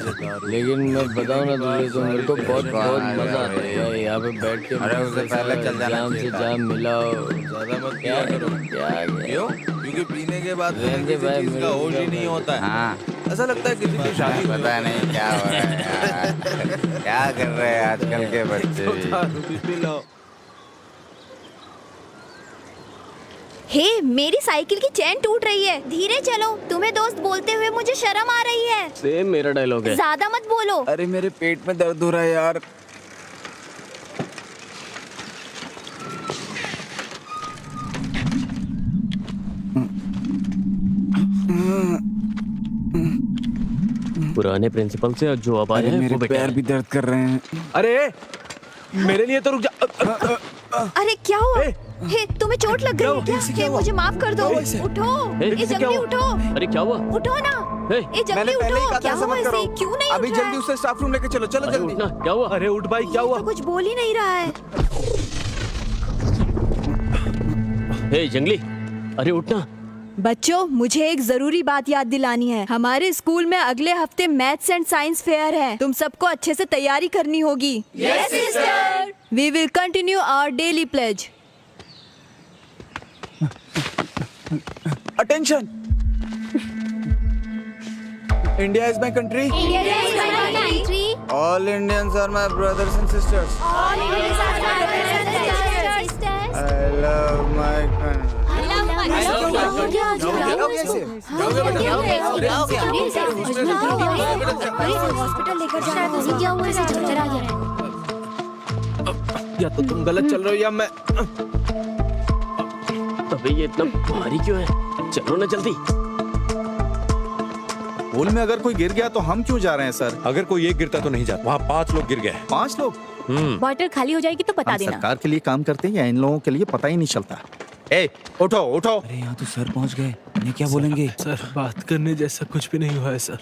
Speaker 5: लेकिन मैं बताऊँ ना तुझे, तो मेरे को बहुत बहुत मजा आता है यार यहाँ पे बैठ के। अरे उससे पहले चल जाना, जाम से जाम मिलाओ, ज्यादा मत क्या करो। क्या क्यों?
Speaker 1: क्योंकि पीने के बाद
Speaker 5: का होश ही नहीं
Speaker 1: होता है। ऐसा लगता है किसी की शादी
Speaker 5: पता नहीं क्या हो रहा है यार। क्या कर रहे हैं आजकल के बच्चे?
Speaker 1: P low.
Speaker 7: हे, मेरी साइकिल की चेन टूट रही है, धीरे चलो। तुम्हें दोस्त बोलते हुए मुझे शर्म आ रही है।
Speaker 5: सेम मेरा डायलॉग है।
Speaker 7: ज्यादा मत बोलो।
Speaker 5: अरे मेरे पेट में दर्द हो रहा है यार। पुराने प्रिंसिपल से जो अब आए हैं, मेरे पैर भी दर्द कर रहे हैं।
Speaker 8: अरे मेरे लिए तो रुक जा।
Speaker 7: अरे क्या हुआ? हे, तुम्हें चोट लग गई है क्या? हे, मुझे माफ कर दो। उठो, ये जल्दी उठो।
Speaker 5: अरे क्या हुआ?
Speaker 7: उठो ना, ये जल्दी उठो। क्या हुआ इसे? क्यों नहीं
Speaker 8: अभी
Speaker 7: उठ रहा
Speaker 8: जल्दी
Speaker 7: है?
Speaker 8: उसे स्टाफ रूम लेके चलो, चलो जल्दी।
Speaker 5: ना क्या हुआ?
Speaker 8: अरे उठ भाई, क्या हुआ?
Speaker 7: तो कुछ बोल ही नहीं रहा है।
Speaker 5: हे जंगली, अरे उठना।
Speaker 7: बच्चों, मुझे एक जरूरी बात याद दिलानी है। हमारे स्कूल में अगले हफ्ते मैथ्स एंड साइंस फेयर है। तुम सबको अच्छे से तैयारी करनी होगी। Yes sister. We will continue our daily pledge.
Speaker 8: Attention, India is my country. All Indians are my brothers and sisters. I love my country.
Speaker 7: Hospital लेकर जाना। क्या हुआ? इसे चक्कर आ गया।
Speaker 8: या तो तुम गलत चल रहे हो या मैं।
Speaker 5: अबे ये इतना भारी क्यों है? चलो ना जल्दी।
Speaker 2: पूल में अगर कोई गिर गया तो हम क्यों जा रहे हैं सर?
Speaker 4: अगर कोई एक गिरता तो नहीं जाता, वहाँ 5 लोग गिर गए।
Speaker 2: 5 लोग?
Speaker 3: बॉटल खाली हो जाएगी तो बता
Speaker 2: हम
Speaker 3: देना।
Speaker 2: सरकार के लिए काम करते हैं या इन लोगों के लिए पता ही नहीं चलता। ए, उठो उठो।
Speaker 8: अरे यहाँ तो सर पहुँच गए, ये क्या बोलेंगे?
Speaker 10: सर बात करने जैसा कुछ भी नहीं हुआ है सर।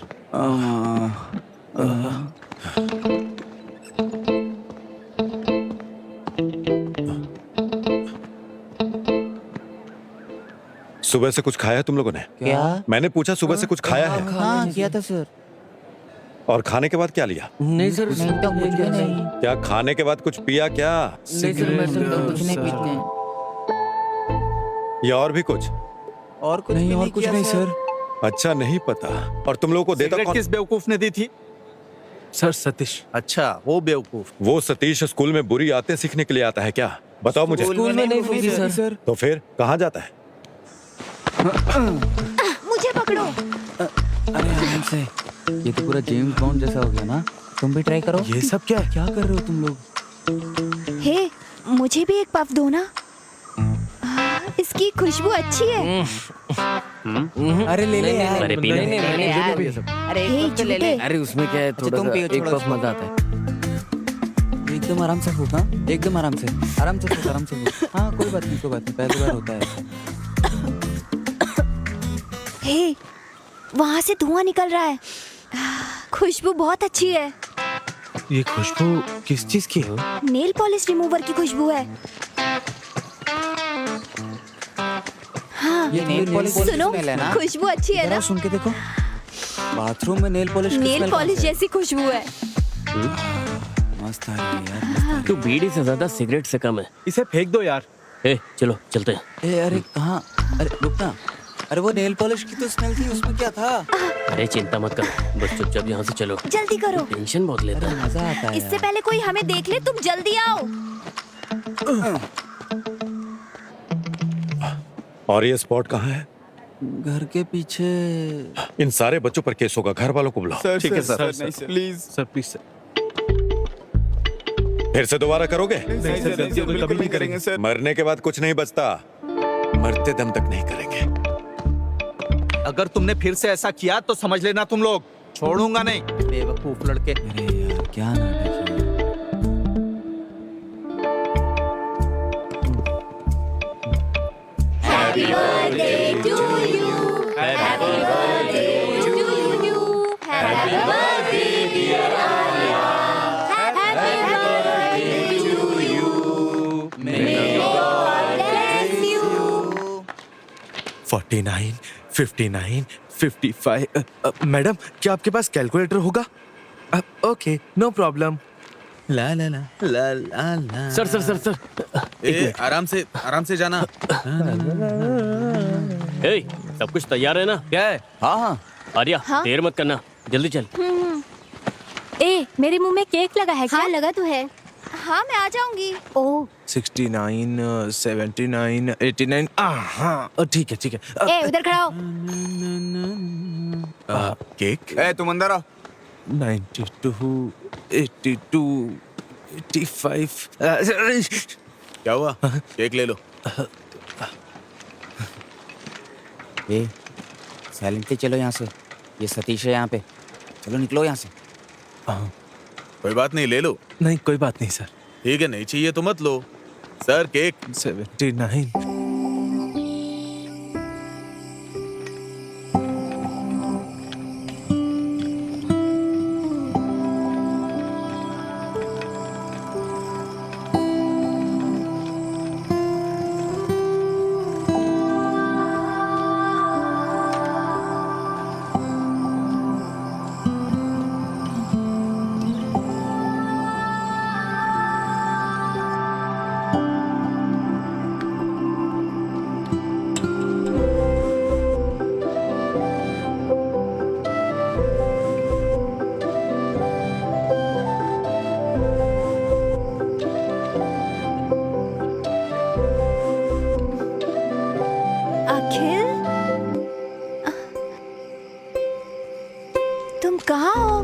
Speaker 4: सुबह से कुछ खाया है तुम लोगों ने?
Speaker 5: क्या?
Speaker 4: मैंने पूछा सुबह से कुछ खाया है?
Speaker 5: हाँ किया था सर।
Speaker 4: और खाने के बाद क्या लिया?
Speaker 5: नहीं सर, कुछ भी नहीं।
Speaker 4: क्या खाने के बाद कुछ पिया क्या?
Speaker 5: नहीं सर, मैं तो कुछ नहीं पीते हैं।
Speaker 4: या और भी कुछ?
Speaker 8: और कुछ नहीं, और कुछ नहीं सर।
Speaker 4: अच्छा नहीं पता। और तुम लोगों को देता
Speaker 2: सिगरेट
Speaker 4: कौन?
Speaker 2: किस बेवकूफ ने दी थी?
Speaker 10: सर सतीश।
Speaker 2: अच्छा, वो बेवकूफ।
Speaker 4: वो सतीश स्कूल में बुरी आदतें सीखने के लिए आता है क्या? बताओ मुझे।
Speaker 5: स्कूल में नहीं फूकी सर।
Speaker 4: तो फिर कहाँ जाता है?
Speaker 7: मुझे पकड़ो।
Speaker 5: अरे आराम से, ये तो पूरा जेम्स बॉन्ड जैसा हो गया ना। तुम भी ट्राई करो।
Speaker 8: ये सब क्या कर रहे हो तुम लोग?
Speaker 7: हे, मुझे भी एक पफ दो ना। इसकी खुशबू अच्छी है।
Speaker 5: अरे ले ले यार।
Speaker 8: अरे पीने
Speaker 5: नहीं, नहीं, मैंने
Speaker 8: यार।
Speaker 5: ले सब।
Speaker 8: अरे
Speaker 7: हे,
Speaker 8: एक तो ले ले।
Speaker 7: झूठे।
Speaker 5: अरे उसमें क्या है, थोड़ा
Speaker 8: तुम
Speaker 5: सा
Speaker 8: पियो,
Speaker 5: एक
Speaker 8: छोड़ो,
Speaker 5: पफ मजा आता है।
Speaker 8: एकदम आराम से फूक, हाँ? एकदम आराम से फूक, आराम से फूक। हाँ कोई बात नहीं, पहली बार होता है।
Speaker 7: हे, वहाँ से धुआं निकल रहा है। खुशबू बहुत अच्छी है।
Speaker 10: ये खुशबू किस चीज की है?
Speaker 7: नेल पॉलिश रिमूवर की खुशबू है। हाँ,
Speaker 8: ये नेल पॉलिश
Speaker 7: सुनो,
Speaker 8: स्मेल है ना?
Speaker 7: खुशबू अच्छी है
Speaker 8: जरा
Speaker 7: ना?
Speaker 8: सुन के देखो। बाथरूम में नेल पॉलिश
Speaker 7: नेल पॉलिश जैसी खुशबू है।
Speaker 8: मस्त आ रही है यार।
Speaker 5: तू बीड़ी से ज्यादा सिगरेट से कम है।
Speaker 10: इसे फेंक दो यार।
Speaker 5: ए चलो चलते हैं।
Speaker 8: ए अरे कहाँ? अरे रुक ना। अरे वो नेल पॉलिश की तो स्मेल थी, उसमें क्या था?
Speaker 5: अरे चिंता मत कर, बस चुपचाप यहाँ से चलो।
Speaker 7: जल्दी करो,
Speaker 5: टेंशन बहुत लेता है।
Speaker 8: मजा आता है
Speaker 7: इससे पहले कोई हमें देख ले। तुम जल्दी आओ।
Speaker 4: और ये स्पॉट कहाँ है?
Speaker 8: घर के पीछे।
Speaker 4: इन सारे बच्चों पर केस होगा, घर वालों को बुलाओ।
Speaker 8: ठीक है sir.
Speaker 10: Please sir, please sir.
Speaker 4: फिर से दोबारा करोगे?
Speaker 10: नहीं सर, गलती हो गई, कभी नहीं करेंगे सर।
Speaker 4: मरने के बाद कुछ नहीं बचता, मरते दम तक नहीं करेंगे।
Speaker 2: अगर तुमने फिर से ऐसा किया तो समझ लेना तुम लोग छोड़ूंगा नहीं। बेवकूफ लड़के।
Speaker 8: अरे यार क्या नाटक है।
Speaker 7: Happy birthday to you. Happy birthday to you. Happy birthday dear Arya. Happy birthday to you. May God bless you.
Speaker 10: 49, 59, 55। Madam, क्या आपके पास कैलकुलेटर होगा? Okay, no problem. ला ला ला ला ला ला।
Speaker 5: सर सर सर सर
Speaker 1: ए, आराम से जाना।
Speaker 5: ए, सब कुछ तैयार है ना?
Speaker 2: क्या है?
Speaker 8: हाँ हाँ।
Speaker 5: आर्या
Speaker 7: हाँ?
Speaker 5: देर मत करना, जल्दी चल।
Speaker 3: ए, मेरे मुंह में केक लगा है क्या?
Speaker 7: हाँ लगा तो है। हाँ मैं आ जाऊंगी।
Speaker 3: ओह,
Speaker 10: 69, 79, 89। हाँ, ठीक है ठीक है।
Speaker 3: ए उधर खड़ा हो।
Speaker 1: केक?
Speaker 8: ए तुम अंदर आओ।
Speaker 10: 92, 82, 85।
Speaker 1: क्या हुआ? केक ले लो।
Speaker 8: ए साइलेंटली चलो यहाँ से। ये सतीश है यहाँ पे। चलो निकलो यहाँ से।
Speaker 1: कोई बात नहीं, ले लो।
Speaker 10: नहीं कोई बात नहीं सर।
Speaker 1: ठीक है, नहीं चाहिए तो मत लो। Sir cake.
Speaker 10: 79।
Speaker 7: अखिल, तुम कहाँ हो?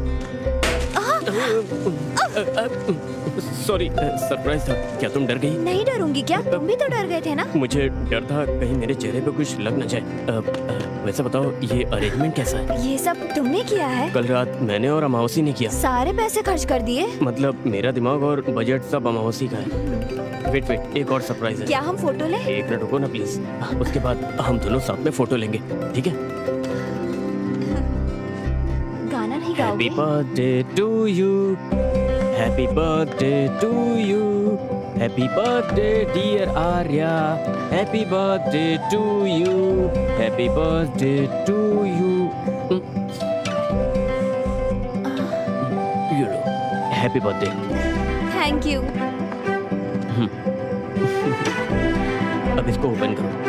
Speaker 5: सॉरी, सरप्राइज था। क्या तुम डर गई?
Speaker 7: नहीं डरूंगी क्या? तुम भी तो डर गए थे ना?
Speaker 5: मुझे डर था कहीं मेरे चेहरे पे कुछ लग न जाए। वैसे बताओ, ये अरेंजमेंट कैसा है?
Speaker 7: ये सब तुमने किया है?
Speaker 5: कल रात मैंने और अमावसी ने किया।
Speaker 7: सारे पैसे खर्च कर दिए?
Speaker 5: मतलब मेरा दिमाग और बजट सब अमावसी का है। वेट वेट, एक और सरप्राइज है।
Speaker 7: क्या हम फोटो लें?
Speaker 5: एक मिनट रुको ना प्लीज। उसके बाद हम दोनों साथ में फोटो लेंगे, ठीक है?
Speaker 7: गाना नहीं
Speaker 5: हैप्पी
Speaker 7: गाओगे?
Speaker 5: Birthday to you, happy birthday to you, happy birthday dear Arya, happy birthday to you, happy birthday to you. यू लो, हैप्पी बर्थडे।
Speaker 7: Thank you.
Speaker 5: अब इसको ओपन करो।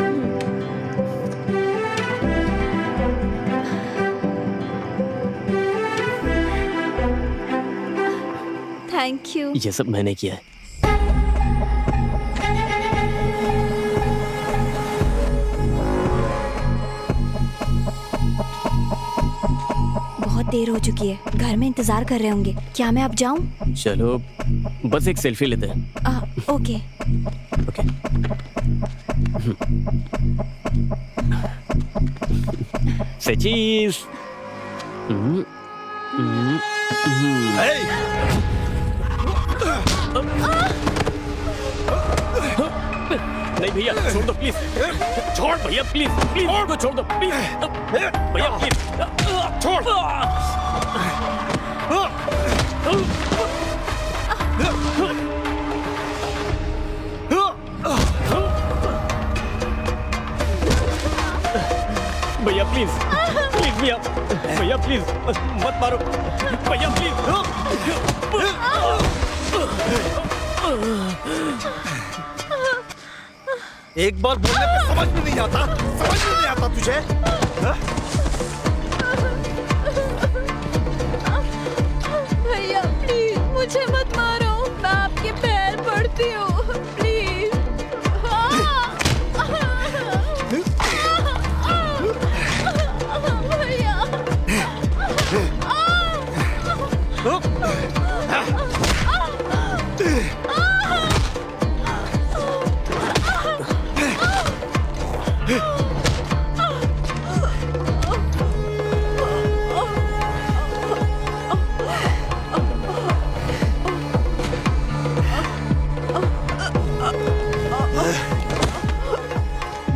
Speaker 7: Thank you.
Speaker 5: ये सब मैंने किया है।
Speaker 7: बहुत देर हो चुकी है, घर में इंतजार कर रहे होंगे। क्या मैं अब जाऊं?
Speaker 5: चलो बस एक सेल्फी लेते हैं।
Speaker 7: ओके।
Speaker 5: ओके। सचीज नहीं भैया छोड़ दो प्लीज, छोड़ भैया प्लीज, प्लीज को छोड़ दो प्लीज, भैया प्लीज छोड़। भैया प्लीज, प्लीज भैया, भैया प्लीज मत मारो भैया प्लीज।
Speaker 9: एक बार बोलने पे समझ में नहीं आता, समझ में नहीं आता तुझे? हा?
Speaker 7: भैया प्लीज मुझे मत मारो, मैं आपके पैर पड़ती हूँ प्लीज।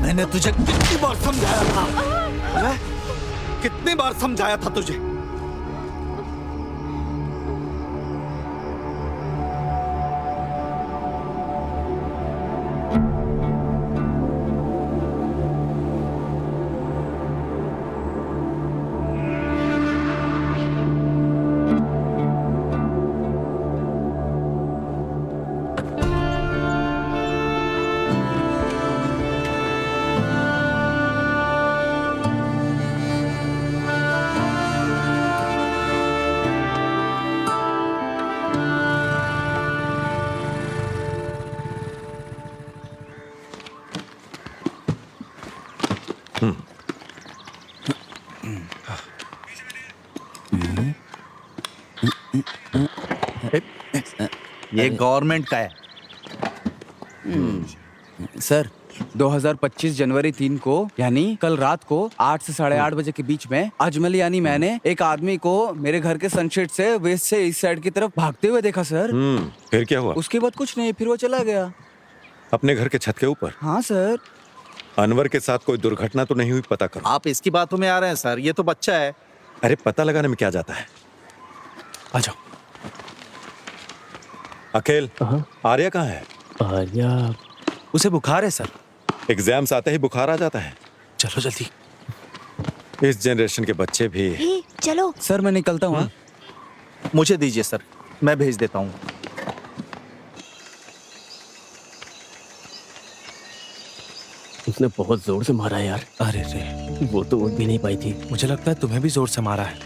Speaker 9: मैंने तुझे कितनी बार समझाया था? हैं? कितनी बार समझाया था तुझे?
Speaker 2: ये गवर्नमेंट का है।
Speaker 8: सर 2025 जनवरी 3 को यानी कल रात को 8 से 8:30 बजे के बीच में अजमल यानी मैंने एक आदमी को मेरे घर के सनसेट से वेस्ट से इस साइड की तरफ भागते हुए देखा सर।
Speaker 4: फिर क्या हुआ?
Speaker 8: उसके बाद कुछ नहीं, फिर वो चला गया।
Speaker 4: अपने घर के छत के ऊपर?
Speaker 8: हाँ सर।
Speaker 4: अनवर के साथ कोई दुर्घटना तो नहीं हुई? पता करो।
Speaker 2: आप इसकी बातों में आ रहे हैं सर, ये तो बच्चा है।
Speaker 4: अरे पता लगाने में क्या जाता है?
Speaker 10: आ जाओ।
Speaker 4: अकेल, आर्या कहाँ है?
Speaker 5: आर्या
Speaker 10: उसे बुखार है सर।
Speaker 4: एग्जाम्स आते ही बुखार आ जाता है।
Speaker 10: चलो जल्दी।
Speaker 4: इस जनरेशन के बच्चे भी।
Speaker 7: चलो
Speaker 8: सर मैं निकलता हूँ।
Speaker 2: मुझे दीजिए सर, मैं भेज देता हूँ।
Speaker 5: उसने बहुत जोर से मारा यार।
Speaker 10: अरे रे,
Speaker 5: वो तो उठ भी नहीं पाई थी।
Speaker 10: मुझे लगता है तुम्हें भी जोर से मारा है।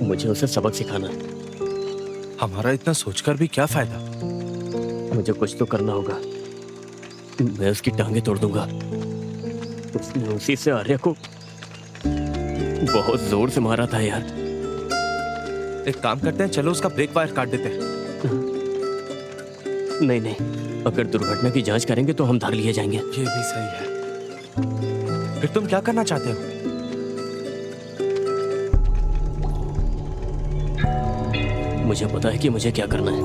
Speaker 5: मुझे उसे सबक सिखाना।
Speaker 10: हमारा इतना सोचकर भी क्या फायदा?
Speaker 5: मुझे कुछ तो करना होगा। मैं उसकी टांगे तोड़ दूंगा। उसने उसी से आर्या को बहुत जोर से मारा था यार।
Speaker 10: एक काम करते हैं, चलो उसका ब्रेक वायर काट देते हैं।
Speaker 5: नहीं नहीं, अगर दुर्घटना की जांच करेंगे तो हम धर लिए जाएंगे।
Speaker 10: ये भी सही है। फिर तुम क्या करना चाहते हो?
Speaker 5: मुझे पता है कि मुझे क्या करना है।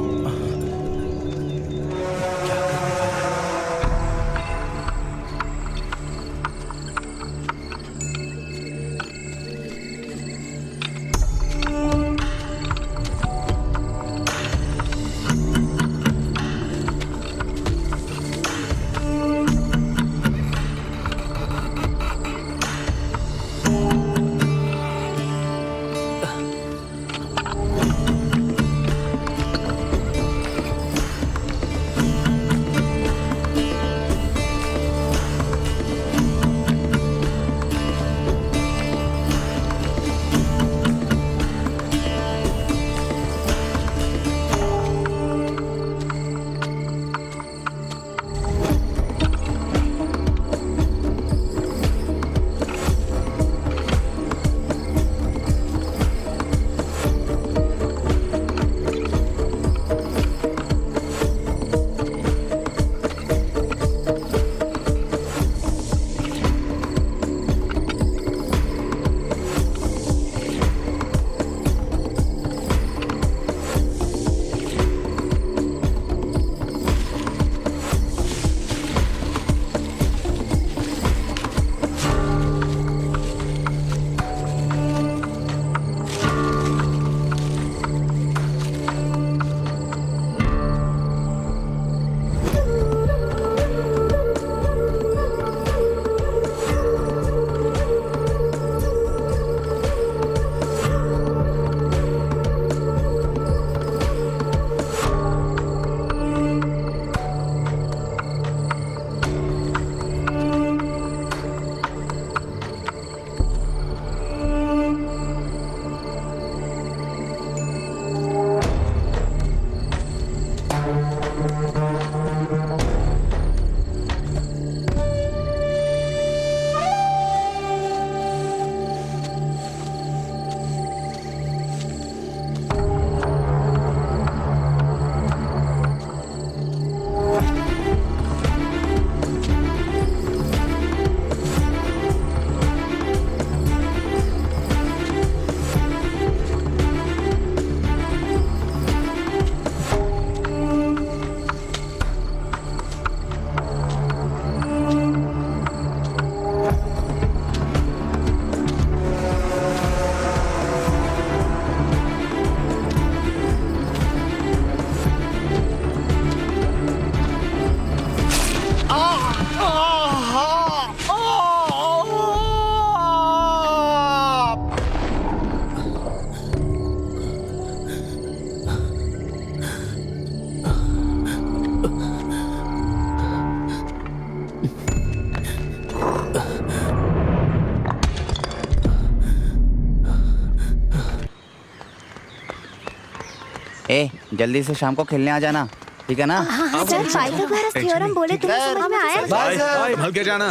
Speaker 8: जल्दी से शाम को खेलने आ जाना, ठीक है ना?
Speaker 7: सर पाइथागोरस थ्योरम बोले तुम्हें समझ में आया?
Speaker 1: संभल के जाना।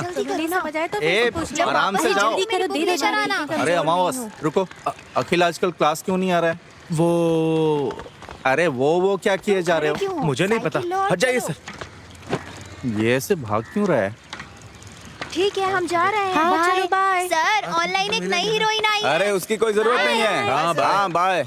Speaker 2: आराम से जाओ। अरे अमावस रुको, अखिल आजकल क्लास क्यों नहीं आ रहा है? वो क्या किए जा रहे हो?
Speaker 10: मुझे नहीं पता, हट जाइए सर।
Speaker 2: ये ऐसे भाग क्यों रहा है?
Speaker 7: ठीक है हम जा रहे हैं।
Speaker 3: हाँ, चलो,
Speaker 7: बाय। सर ऑनलाइन एक नई हीरोइन आई है।
Speaker 2: अरे उसकी कोई जरूरत नहीं है। हाँ बाय।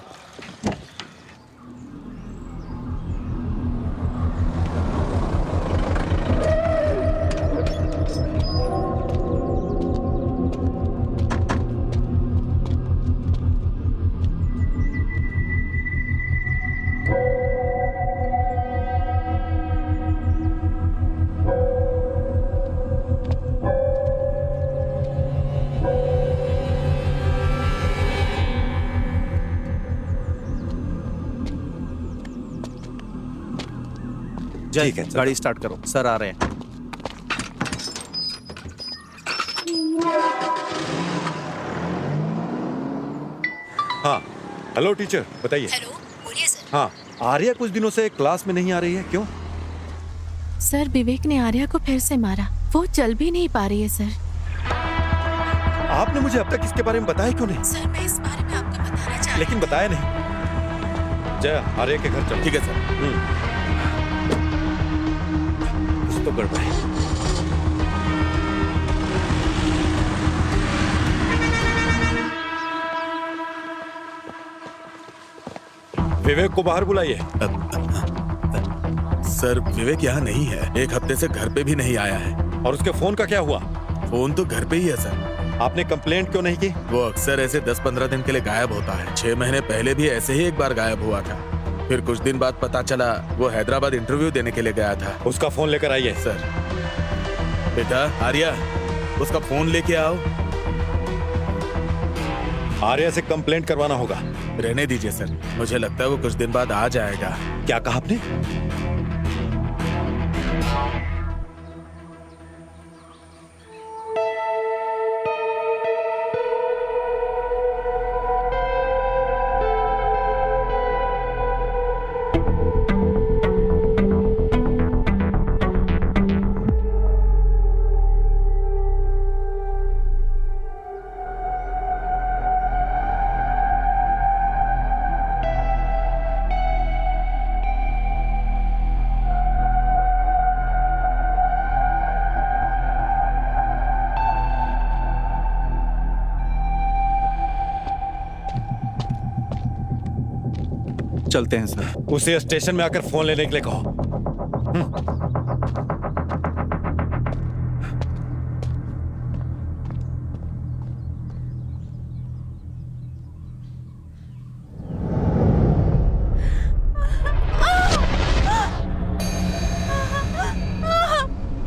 Speaker 4: ठीक है,
Speaker 2: गाड़ी स्टार्ट करो, सर आ रहे हैं।
Speaker 4: हाँ हेलो टीचर, बताइए।
Speaker 6: हेलो, बोलिए सर।
Speaker 4: हाँ आर्या कुछ दिनों से क्लास में नहीं आ रही है, क्यों?
Speaker 6: सर विवेक ने आर्या को फिर से मारा, वो चल भी नहीं पा रही है सर।
Speaker 4: आपने मुझे अब तक इसके बारे में बताया क्यों नहीं?
Speaker 6: सर मैं इस बारे में आपको बताना चाहती
Speaker 4: लेकिन बताया नहीं। जय आर्या के घर चलो।
Speaker 1: ठीक है सर।
Speaker 4: कुछ तो गड़बड़ है। विवेक को बाहर बुलाइए।
Speaker 1: सर विवेक यहाँ नहीं है, एक हफ्ते से घर पे भी नहीं आया है।
Speaker 4: और उसके फोन का क्या हुआ?
Speaker 1: फोन तो घर पे ही है सर।
Speaker 4: आपने कंप्लेंट क्यों नहीं की?
Speaker 1: वो अक्सर ऐसे 10-15 दिन के लिए गायब होता है। 6 महीने पहले भी ऐसे ही एक बार गायब हुआ था। फिर कुछ दिन बाद पता चला वो हैदराबाद इंटरव्यू देने के लिए गया था।
Speaker 4: उसका फोन लेकर आइए।
Speaker 1: सर बेटा आर्या, उसका फोन लेके आओ।
Speaker 4: आर्या से कंप्लेंट करवाना होगा।
Speaker 1: रहने दीजिए सर, मुझे लगता है वो कुछ दिन बाद आ जाएगा।
Speaker 4: क्या कहा आपने?
Speaker 2: चलते हैं सर।
Speaker 4: उसे स्टेशन में आकर फोन लेने के लिए कहो।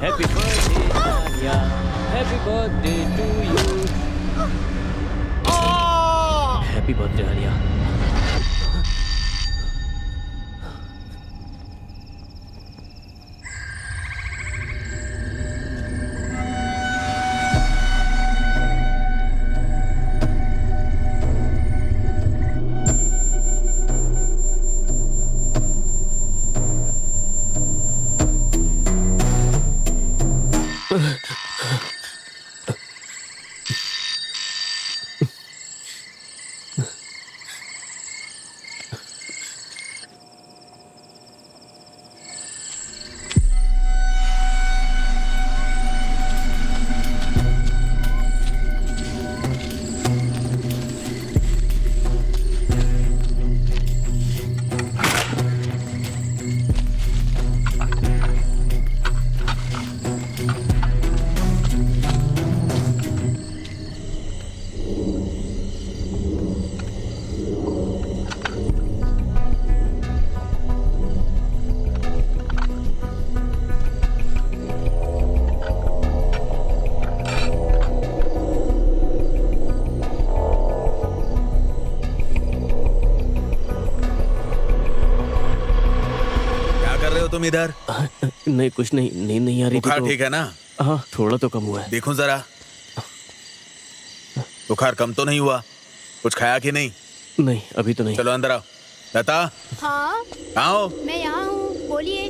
Speaker 5: Happy birthday Arya, happy birthday to you, happy birthday Arya.
Speaker 1: तुम इधर?
Speaker 5: नहीं कुछ नहीं, नींद नहीं आ रही थी
Speaker 1: बुखार
Speaker 5: तो।
Speaker 1: ठीक है ना?
Speaker 5: हाँ थोड़ा तो कम हुआ है।
Speaker 1: देखो जरा, बुखार कम तो नहीं हुआ? कुछ खाया कि नहीं?
Speaker 5: नहीं अभी तो नहीं।
Speaker 1: चलो अंदर आओ। लता
Speaker 7: हाँ
Speaker 1: कहाँ हो?
Speaker 7: मैं यहाँ हूँ, बोलिए।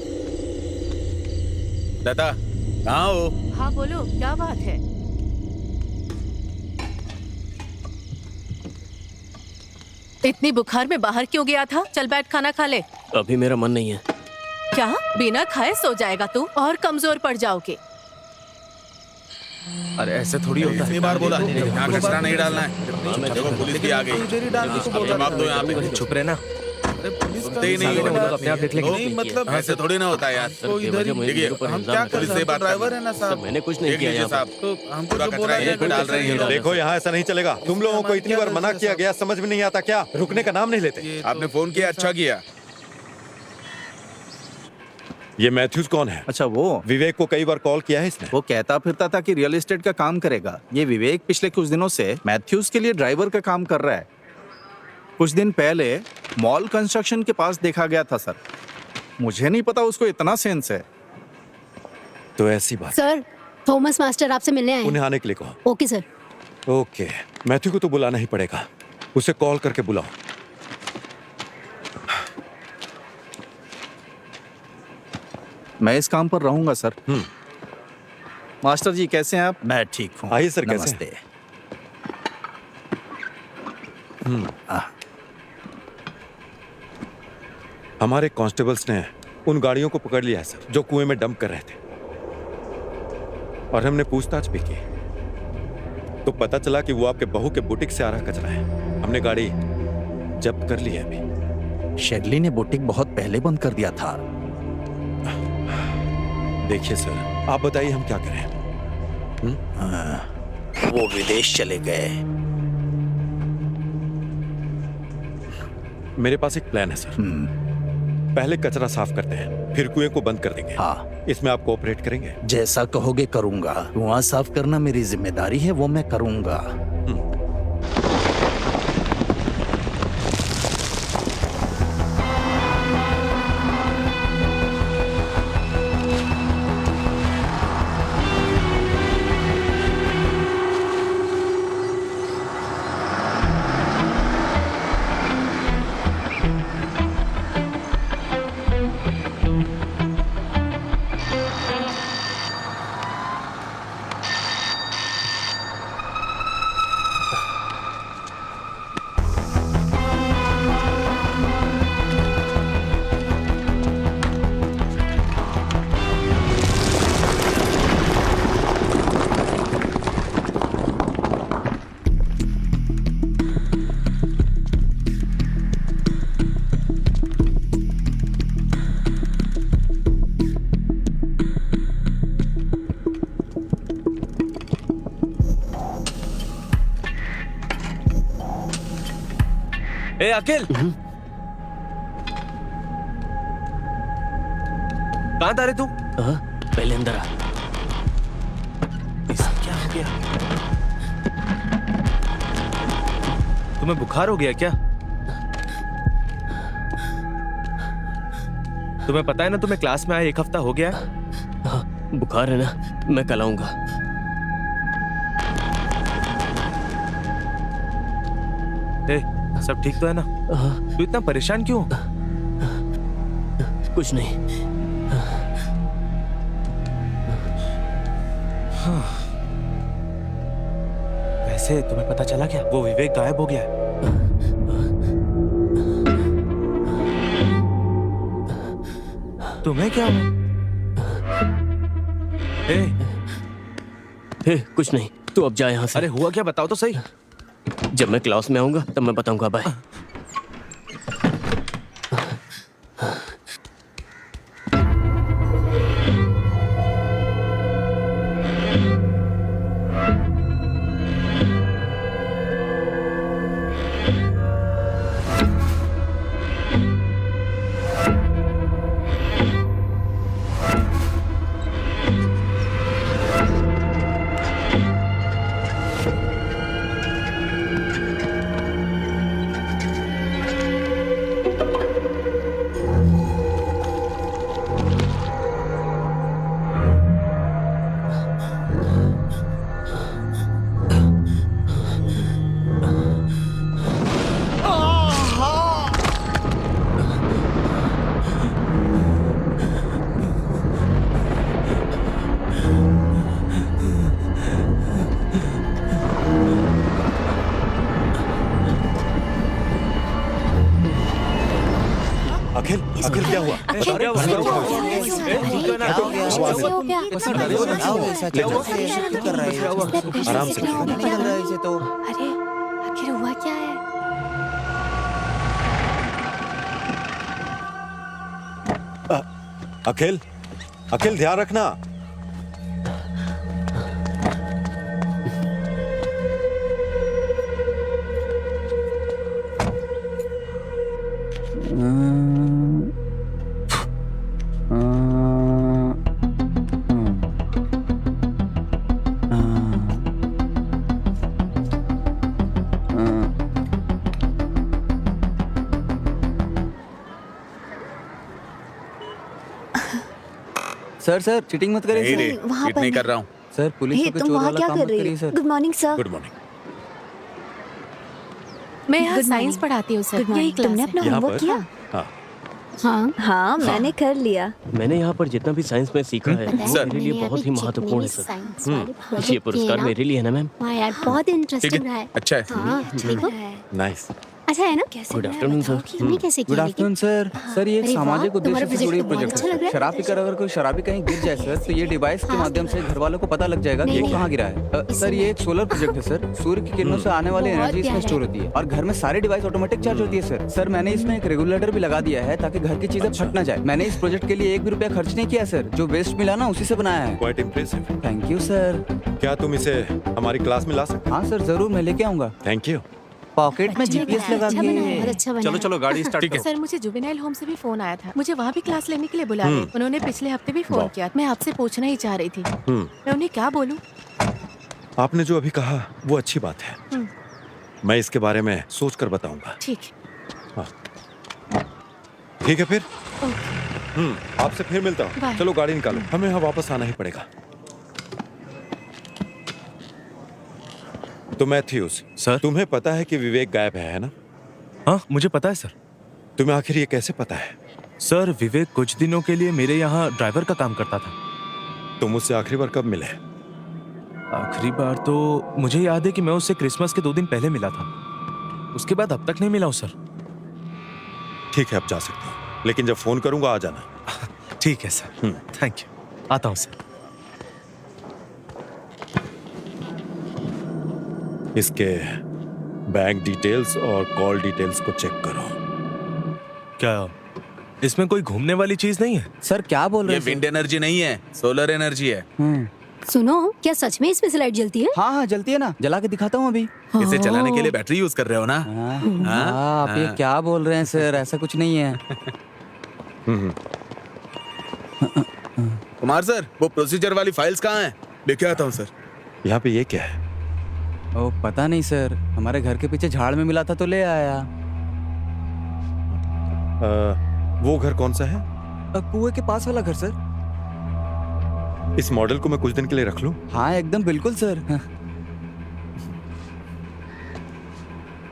Speaker 1: लता कहाँ हो?
Speaker 6: हाँ बोलो, क्या बात है? इतनी बुखार में बाहर क्यों गया था? चल बैठ खाना खा ले।
Speaker 5: अभी मेरा मन नहीं है।
Speaker 6: क्या बिना खाए सो जाएगा तू और कमजोर पड़ जाओगे।
Speaker 10: अरे ऐसे थोड़ी होता है।
Speaker 1: इतनी बार बोला यहाँ कचरा नहीं डालना है। देखो पुलिस भी आ गई। अब जवाब दो यहाँ पे।
Speaker 10: चुप रहे ना।
Speaker 1: सुनते ही नहीं।
Speaker 10: अपने आप देख लेंगे।
Speaker 1: नहीं, मतलब ऐसे थोड़ी ना होता है यार। देखिए हम क्या पुलिस से बात ड्राइवर है ना साहब।
Speaker 5: मैंने कुछ नहीं किया यहाँ
Speaker 1: साहब, तो हम पूरा कचरा यहीं पे डाल रहे हैं।
Speaker 4: देखो यहाँ ऐसा नहीं चलेगा। तुम लोगों को इतनी बार मना किया गया, समझ में नहीं आता क्या? रुकने का नाम नहीं लेते।
Speaker 1: आपने फोन किया, अच्छा किया।
Speaker 4: ये मैथ्यूज कौन है?
Speaker 2: अच्छा वो
Speaker 4: विवेक को कई बार कॉल किया है इसने।
Speaker 2: वो कहता फिरता था कि रियल एस्टेट का काम करेगा। ये विवेक पिछले कुछ दिनों से मैथ्यूज के लिए ड्राइवर का काम कर रहा है। कुछ दिन पहले मॉल कंस्ट्रक्शन के पास देखा गया था सर। मुझे नहीं पता उसको इतना सेंस है।
Speaker 4: तो ऐसी बात।
Speaker 3: सर, थॉमस मास्टर आपसे मिलने आए
Speaker 4: उन्हें आने के लिए कहो।
Speaker 3: Okay sir.
Speaker 4: ओके, मैथ्यू को तो बुलाना ही पड़ेगा। उसे कॉल करके बुलाओ।
Speaker 2: मैं इस काम पर रहूंगा सर। मास्टर जी कैसे हैं आप?
Speaker 9: मैं ठीक हूँ।
Speaker 4: आइए सर, कैसे
Speaker 9: नमस्ते।
Speaker 4: हमारे कांस्टेबल्स ने उन गाड़ियों को पकड़ लिया है सर, जो कुएं में डंप कर रहे थे। और हमने पूछताछ भी की तो पता चला कि वो आपके बहू के बुटीक से आ रहा कचरा है। हमने गाड़ी जब्त कर ली है अभी।
Speaker 9: शेडली ने बुटीक बहुत पहले बंद कर दिया था।
Speaker 4: देखिए सर, आप बताइए हम क्या करें?
Speaker 9: वो विदेश चले गए।
Speaker 4: मेरे पास एक प्लान है सर। पहले कचरा साफ करते हैं, फिर कुएं को बंद कर देंगे।
Speaker 9: हाँ,
Speaker 4: इसमें आप कोऑपरेट करेंगे?
Speaker 9: जैसा कहोगे करूंगा। कुआं साफ करना मेरी जिम्मेदारी है, वो मैं करूंगा।
Speaker 10: ए अखिल, कहाँ था रे तू?
Speaker 5: पहले अंदर आ।
Speaker 10: क्या हो गया? तुम्हें बुखार हो गया क्या? तुम्हें पता है ना, तुम्हें क्लास में आए 1 हफ्ता हो गया।
Speaker 5: बुखार है ना, मैं कल आऊंगा।
Speaker 10: ए, सब ठीक तो है ना? तू इतना परेशान क्यों?
Speaker 5: कुछ नहीं।
Speaker 10: वैसे तुम्हें पता चला क्या, वो विवेक गायब हो गया है। तुम्हें क्या हुआ?
Speaker 5: कुछ नहीं, तू अब जा यहाँ से।
Speaker 10: अरे हुआ क्या, बताओ तो सही।
Speaker 5: जब मैं क्लास में आऊंगा तब मैं बताऊंगा। बाय।
Speaker 4: हुआ?
Speaker 3: अखिल,
Speaker 4: क्या हुआ?
Speaker 3: कैसे हो गया?
Speaker 4: आराम से
Speaker 3: अरे आखिर हुआ क्या है?
Speaker 4: अखिल, अखिल ध्यान रखना।
Speaker 8: सर सर चीटिंग मत करिए
Speaker 1: नहीं रे,
Speaker 8: सर।
Speaker 7: वहाँ
Speaker 1: चीट
Speaker 7: पर
Speaker 1: नहीं
Speaker 7: नहीं।
Speaker 1: कर रहा हूँ।
Speaker 8: सर पुलिस
Speaker 7: हे,
Speaker 8: को
Speaker 7: तुम
Speaker 8: चोर
Speaker 7: वहाँ
Speaker 8: वाला
Speaker 7: क्या
Speaker 8: काम
Speaker 7: कर
Speaker 8: मत
Speaker 7: रही
Speaker 8: करिए
Speaker 7: हो?
Speaker 8: Sir.
Speaker 7: Good morning sir.
Speaker 1: Good morning.
Speaker 6: मैं यहाँ
Speaker 7: Good
Speaker 6: साइंस
Speaker 7: morning.
Speaker 6: पढ़ाती हूँ सर।
Speaker 7: गुड
Speaker 6: यही
Speaker 7: मॉर्निंग।
Speaker 6: क्लास
Speaker 7: तुमने
Speaker 6: है।
Speaker 7: अपना
Speaker 4: यहाँ
Speaker 7: होमवर्क
Speaker 4: पर?
Speaker 7: किया?
Speaker 4: हाँ,
Speaker 7: हाँ, मैंने कर लिया।
Speaker 5: मैंने यहाँ पर जितना भी साइंस में सीखा है
Speaker 1: सर।
Speaker 5: मेरे लिए बहुत ही महत्वपूर्ण है सर। ये पुरस्कार मेरे लिए है ना मैम?
Speaker 3: हाँ यार बहुत
Speaker 1: ठीक
Speaker 3: इंटरेस्टिंग रहा
Speaker 1: है,
Speaker 3: है।
Speaker 1: अच्छा है।
Speaker 3: हाँ ठीक है।
Speaker 4: नाइस।
Speaker 3: अच्छा है ना?
Speaker 5: Good afternoon sir.
Speaker 3: तुमने कैसे
Speaker 8: गुड
Speaker 3: किया?
Speaker 8: Afternoon sir. सर ये एक
Speaker 3: अरे वाह,
Speaker 8: सामाजिक उद्देश्य
Speaker 3: तुम्हारा
Speaker 8: से जुड़ी
Speaker 3: प्रोजेक्ट तो बहुत
Speaker 8: प्रोजेक्ट
Speaker 3: अच्छा लग रहा
Speaker 8: है।
Speaker 3: है।
Speaker 8: शराब पीकर अगर कोई शराबी कहीं गिर जाए सर तो ये डिवाइस के माध्यम से घर वालों को पता लग जाएगा कि
Speaker 3: नहीं,
Speaker 8: वो
Speaker 3: नहीं।
Speaker 8: कहाँ गिरा है। सर ये एक सोलर प्रोजेक्ट है सर। सूर्य की किरणों से आने वाली
Speaker 3: बहुत
Speaker 8: एनर्जी इसमें
Speaker 3: प्यारा
Speaker 8: स्टोर
Speaker 3: है।
Speaker 8: होती है और घर में सारी डिवाइस ऑटोमेटिक चार्ज होती है सर। सर मैंने इसमें एक रेगुलेटर भी लगा दिया है ताकि घर की चीजें फट ना जाए। मैंने इस प्रोजेक्ट के लिए 1 भी रुपया खर्च नहीं किया सर। जो वेस्ट मिला ना उसी से बनाया है।
Speaker 4: Quite impressive.
Speaker 8: Thank you sir.
Speaker 4: क्या तुम इसे हमारी क्लास में ला सकते?
Speaker 8: हाँ सर जरूर मैं लेके आऊंगा।
Speaker 4: Thank you.
Speaker 8: पॉकेट में जीपीएस लगा
Speaker 3: अच्छा बना है, बहुत
Speaker 8: के।
Speaker 3: अच्छा बना
Speaker 2: चलो
Speaker 3: है।
Speaker 2: चलो गाड़ी स्टार्ट करो।
Speaker 6: सर मुझे जुवेनाइल होम से भी फोन आया था। मुझे वहाँ भी क्लास लेने के लिए बुला रहे। उन्होंने पिछले हफ्ते भी फोन किया। मैं आपसे पूछना ही चाह रही थी। मैं उन्हें क्या बोलूँ?
Speaker 4: आपने जो अभी कहा वो अच्छी बात है। मैं इसके बारे में सोच कर बताऊंगा।
Speaker 6: ठीक है।
Speaker 4: ठीक है फिर। आपसे फिर मिलता हूँ।
Speaker 6: बाय।
Speaker 4: चलो गाड़ी निकालो, हमें यहाँ वापस आना ही पड़ेगा। तो मैथ्यूस
Speaker 10: सर।
Speaker 4: तुम्हें पता है कि विवेक गायब है ना?
Speaker 10: हाँ मुझे पता है सर।
Speaker 4: तुम्हें आखिर ये कैसे पता है?
Speaker 10: सर विवेक कुछ दिनों के लिए मेरे यहाँ ड्राइवर का काम करता था।
Speaker 4: तुम मुझसे आखिरी बार कब मिले?
Speaker 10: आखिरी बार तो मुझे याद है कि मैं उससे क्रिसमस के 2 दिन पहले मिला था। उसके बाद अब तक नहीं मिला हूँ सर।
Speaker 4: ठीक है, अब जा सकते हो, लेकिन जब फोन करूंगा आ जाना।
Speaker 10: ठीक है सर। Thank you. आता हूँ सर।
Speaker 4: इसके बैंक डिटेल्स और कॉल डिटेल्स को चेक करो।
Speaker 10: क्या इसमें कोई घूमने वाली चीज नहीं है?
Speaker 8: सर क्या बोल रहे
Speaker 1: ये
Speaker 8: हैं
Speaker 1: विंड एनर्जी नहीं है, सोलर एनर्जी है।
Speaker 3: सुनो, क्या सच में इसमें से लाइट जलती है?
Speaker 8: हाँ हाँ जलती है ना, जला के दिखाता हूँ अभी।
Speaker 1: इसे चलाने के लिए बैटरी यूज कर रहे हो ना?
Speaker 8: हाँ, आप ये क्या बोल रहे हैं सर, ऐसा कुछ नहीं है।
Speaker 1: कुमार सर, वो प्रोसीजर वाली फाइल्स कहाँ हैं? लेके आता हूँ सर।
Speaker 4: यहाँ पे ये क्या है?
Speaker 8: ओ पता नहीं सर, हमारे घर के पीछे झाड़ में मिला था तो ले आया।
Speaker 4: वो घर कौन सा है?
Speaker 8: कुएं के पास वाला घर सर।
Speaker 4: इस मॉडल को मैं कुछ दिन के लिए रख लूं?
Speaker 8: हाँ एकदम बिल्कुल सर।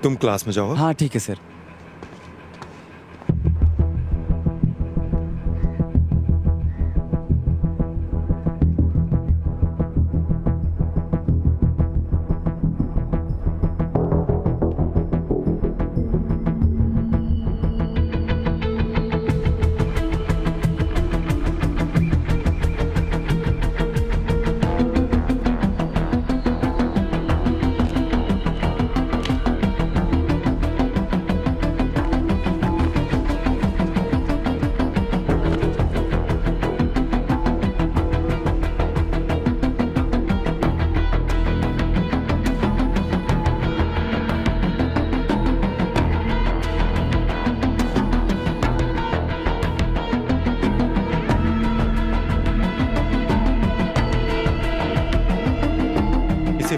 Speaker 4: तुम क्लास में जाओ।
Speaker 8: हाँ ठीक है सर।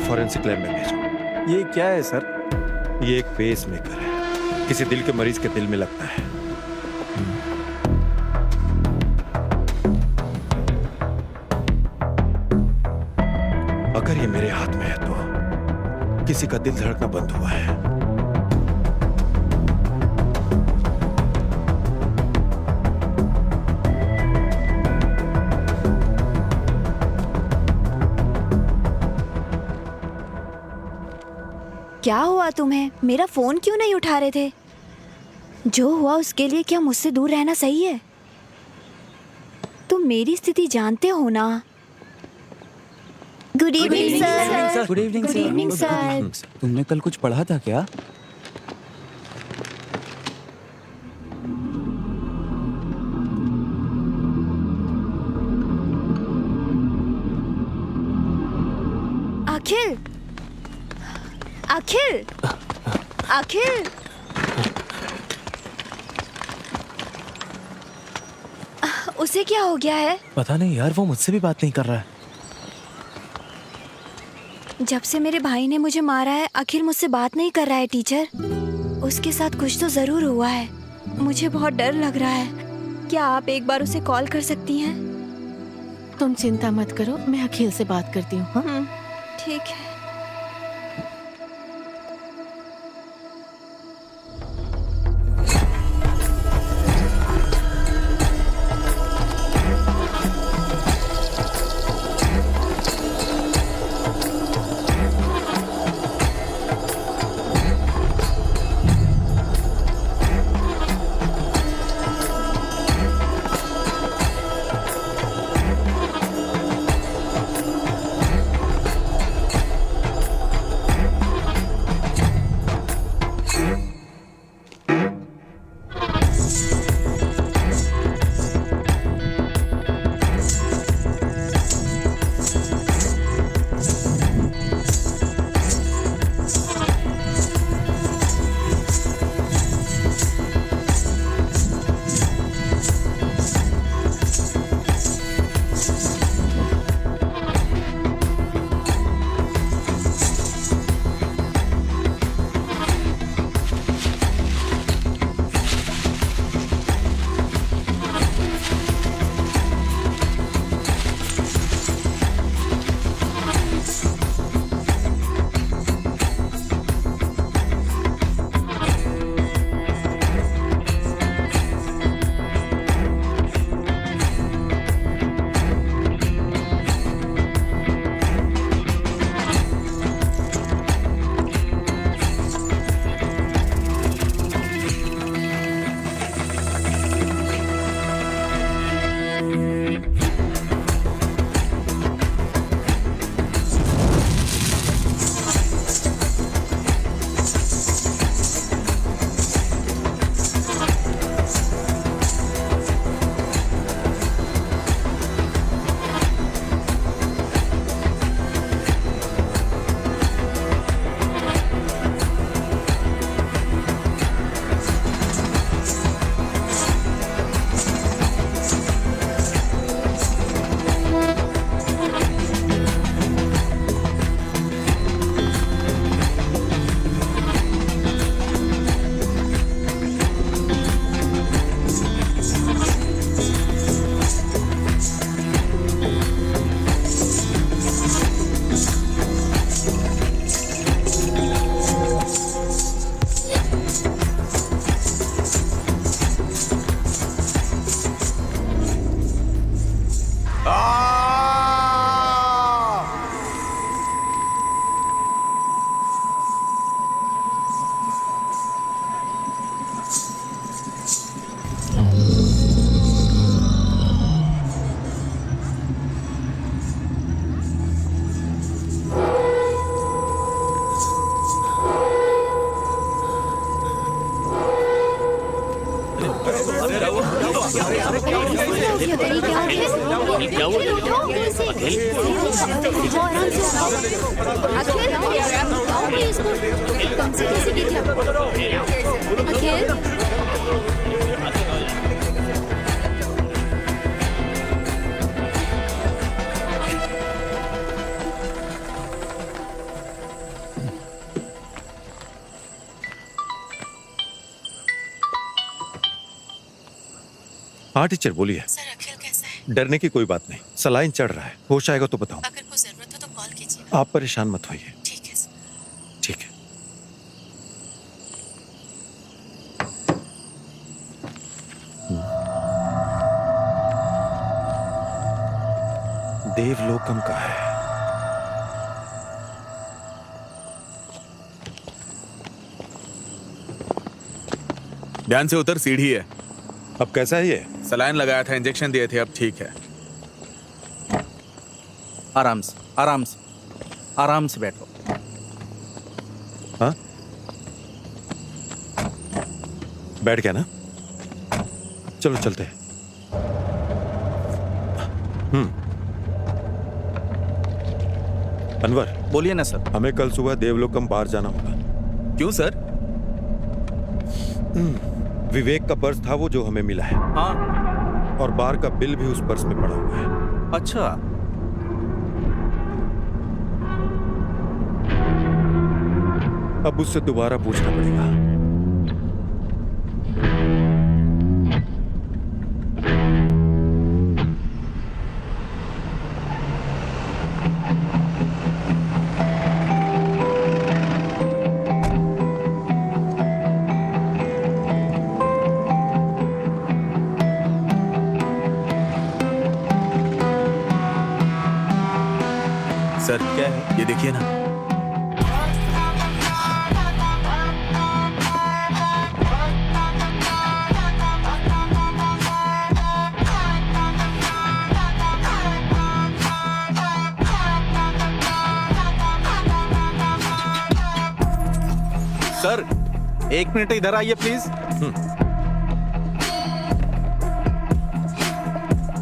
Speaker 4: फॉरेंसिक लैब में भेजो।
Speaker 2: ये क्या है सर?
Speaker 4: ये एक पेस मेकर है, किसी दिल के मरीज के दिल में लगता है। अगर ये मेरे हाथ में है तो किसी का दिल धड़कना बंद हुआ है।
Speaker 7: क्या हुआ तुम्हें? मेरा फोन क्यों नहीं उठा रहे थे? जो हुआ उसके लिए क्या मुझसे दूर रहना सही है? तुम मेरी स्थिति जानते हो ना। Good evening sir.
Speaker 8: Good evening
Speaker 3: good evening sir.
Speaker 8: तुमने कल कुछ पढ़ा था क्या?
Speaker 7: अखिल, अखिल, अखिल, उसे क्या हो गया है?
Speaker 10: पता नहीं यार, वो मुझसे भी बात नहीं कर रहा है।
Speaker 7: जब से मेरे भाई ने मुझे मारा है अखिल मुझसे बात नहीं कर रहा है टीचर। उसके साथ कुछ तो जरूर हुआ है। मुझे बहुत डर लग रहा है। क्या आप एक बार उसे कॉल कर सकती हैं?
Speaker 6: तुम चिंता मत करो, मैं अखिल से बात करती हूँ। हाँ?
Speaker 7: ठीक है।
Speaker 4: हाँ टीचर बोलिए।
Speaker 6: सर अखिल कैसा है?
Speaker 4: डरने की कोई बात नहीं, सलाइन चढ़ रहा है, होश आएगा तो बताऊं।
Speaker 6: अगर कोई जरूरत हो तो कॉल कीजिए।
Speaker 4: आप परेशान मत होइए।
Speaker 6: ठीक है सर।
Speaker 4: ठीक है। देवलोकम का है।
Speaker 1: ध्यान से उतर, सीढ़ी है।
Speaker 4: अब कैसा है ये?
Speaker 1: सलाइन लगाया था, इंजेक्शन दिए थे, अब ठीक है।
Speaker 2: आराम से बैठो।
Speaker 4: हाँ, बैठ गया ना? चलो चलते हैं। अनवर,
Speaker 2: बोलिए ना सर।
Speaker 4: हमें कल सुबह देवलोकम बार जाना होगा।
Speaker 10: क्यों सर?
Speaker 4: विवेक का पर्स था वो जो हमें मिला है,
Speaker 2: हाँ।
Speaker 4: और बार का बिल भी उस पर्स में पड़ा हुआ है।
Speaker 2: अच्छा,
Speaker 4: अब उससे दोबारा पूछना पड़ेगा।
Speaker 1: सर क्या है ये देखिए ना।
Speaker 2: सर 1 मिनट इधर आइए प्लीज।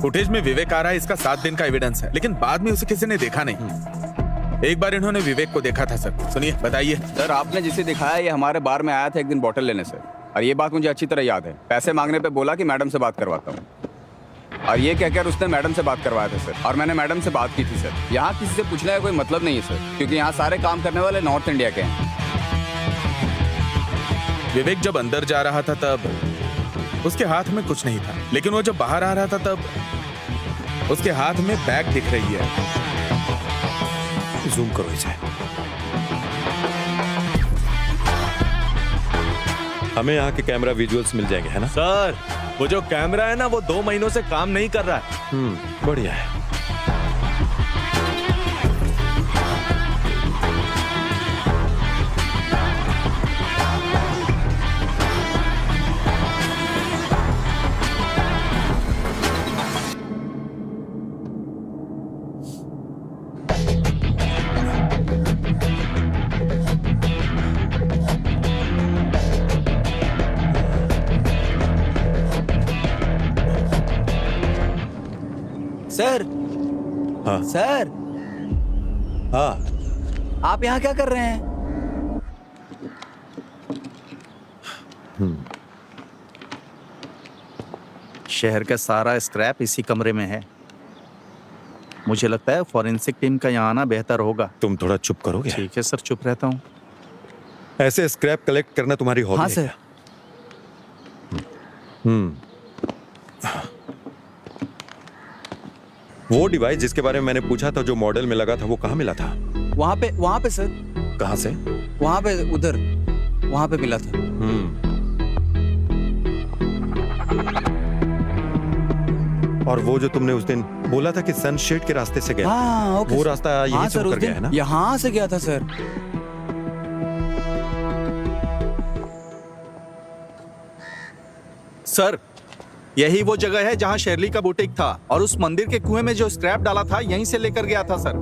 Speaker 1: फुटेज में विवेक आ रहा है, इसका 7 दिन का एविडेंस है, लेकिन बाद में उसे किसी ने देखा नहीं। एक बार इन्होंने विवेक को देखा था सर। सुनिए, बताइए।
Speaker 8: सर आपने जिसे दिखाया ये हमारे बार में आया था एक दिन बॉटल लेने से, और ये बात मुझे अच्छी तरह याद है। पैसे मांगने पे बोला कि मैडम से बात करवाता हूँ, और ये कहकर उसने मैडम से बात करवाया था सर, और मैंने मैडम से बात की थी सर। यहाँ किसी से पूछने का कोई मतलब नहीं है सर, क्योंकि यहाँ सारे काम करने वाले नॉर्थ इंडिया के हैं।
Speaker 1: विवेक जब अंदर जा रहा था तब उसके हाथ में कुछ नहीं था, लेकिन वो जब बाहर आ रहा था तब उसके हाथ में बैग दिख रही है।
Speaker 4: जूम करो इसे। हमें यहाँ के कैमरा विजुअल्स मिल जाएंगे, है ना?
Speaker 10: सर वो जो कैमरा है ना, वो 2 महीनों से काम नहीं कर रहा है।
Speaker 4: बढ़िया है।
Speaker 8: सर।
Speaker 4: हाँ
Speaker 8: सर,
Speaker 4: हाँ,
Speaker 8: आप यहाँ क्या कर रहे हैं?
Speaker 2: शहर का सारा स्क्रैप इसी कमरे में है। मुझे लगता है फॉरेंसिक टीम का यहाँ आना बेहतर होगा।
Speaker 4: तुम थोड़ा चुप करोगे?
Speaker 2: ठीक है सर, चुप रहता हूँ।
Speaker 4: ऐसे स्क्रैप कलेक्ट करना तुम्हारी हॉबी
Speaker 8: हाँ
Speaker 4: है
Speaker 8: सर।
Speaker 4: क्या? वो डिवाइस जिसके बारे में मैंने पूछा था, जो मॉडल में लगा था, वो कहाँ मिला था?
Speaker 8: वहाँ पे सर।
Speaker 4: कहाँ से?
Speaker 8: वहाँ पे उधर, वहाँ पे मिला था।
Speaker 4: और वो जो तुमने उस दिन बोला था कि सनशेड के रास्ते से गया,
Speaker 8: हाँ, ओके
Speaker 4: वो
Speaker 8: सर।
Speaker 4: रास्ता यहीं
Speaker 8: हाँ
Speaker 4: से
Speaker 8: सर,
Speaker 4: होकर
Speaker 8: उस
Speaker 4: गया है
Speaker 8: दिन
Speaker 4: ना?
Speaker 8: यहाँ से गया था सर।
Speaker 2: सर यही वो जगह है जहाँ शेरली का बुटीक था, और उस मंदिर के कुएं में जो स्क्रैप डाला था यहीं से लेकर गया था सर।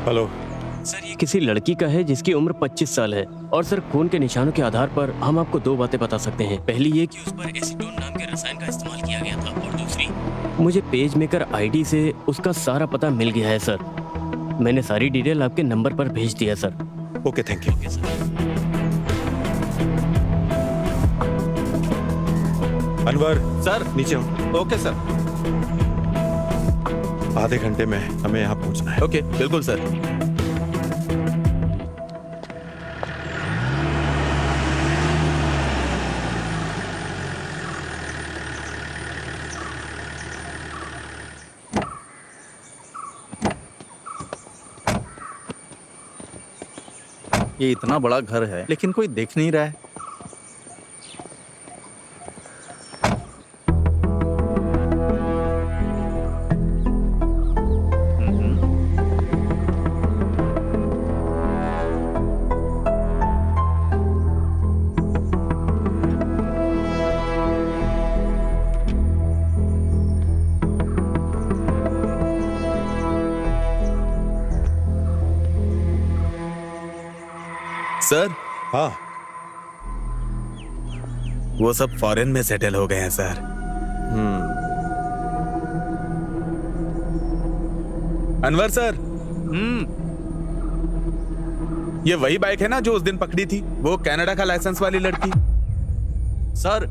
Speaker 4: हेलो
Speaker 5: सर, ये किसी लड़की का है जिसकी उम्र 25 साल है, और सर खून के निशानों के आधार पर हम आपको 2 बातें बता सकते हैं। पहली ये कि उस पर एसीटोन नाम के रसायन का इस्तेमाल किया गया था, और दूसरी, मुझे पेज मेकर आईडी से उसका सारा पता मिल गया है सर। मैंने सारी डिटेल आपके नंबर पर भेज दिया sir.
Speaker 4: Okay, thank you. Anwar
Speaker 2: sir
Speaker 4: नीचे हो।
Speaker 2: Okay sir.
Speaker 4: आधे घंटे में हमें यहाँ पहुँचना है।
Speaker 1: ओके, बिल्कुल सर।
Speaker 2: ये इतना बड़ा घर है लेकिन कोई देख नहीं रहा है।
Speaker 1: सर
Speaker 4: हाँ,
Speaker 1: वो सब फॉरेन में सेटल हो गए हैं सर। अनवर सर, ये वही बाइक है ना जो उस दिन पकड़ी थी, वो कनाडा का लाइसेंस वाली लड़की?
Speaker 2: सर,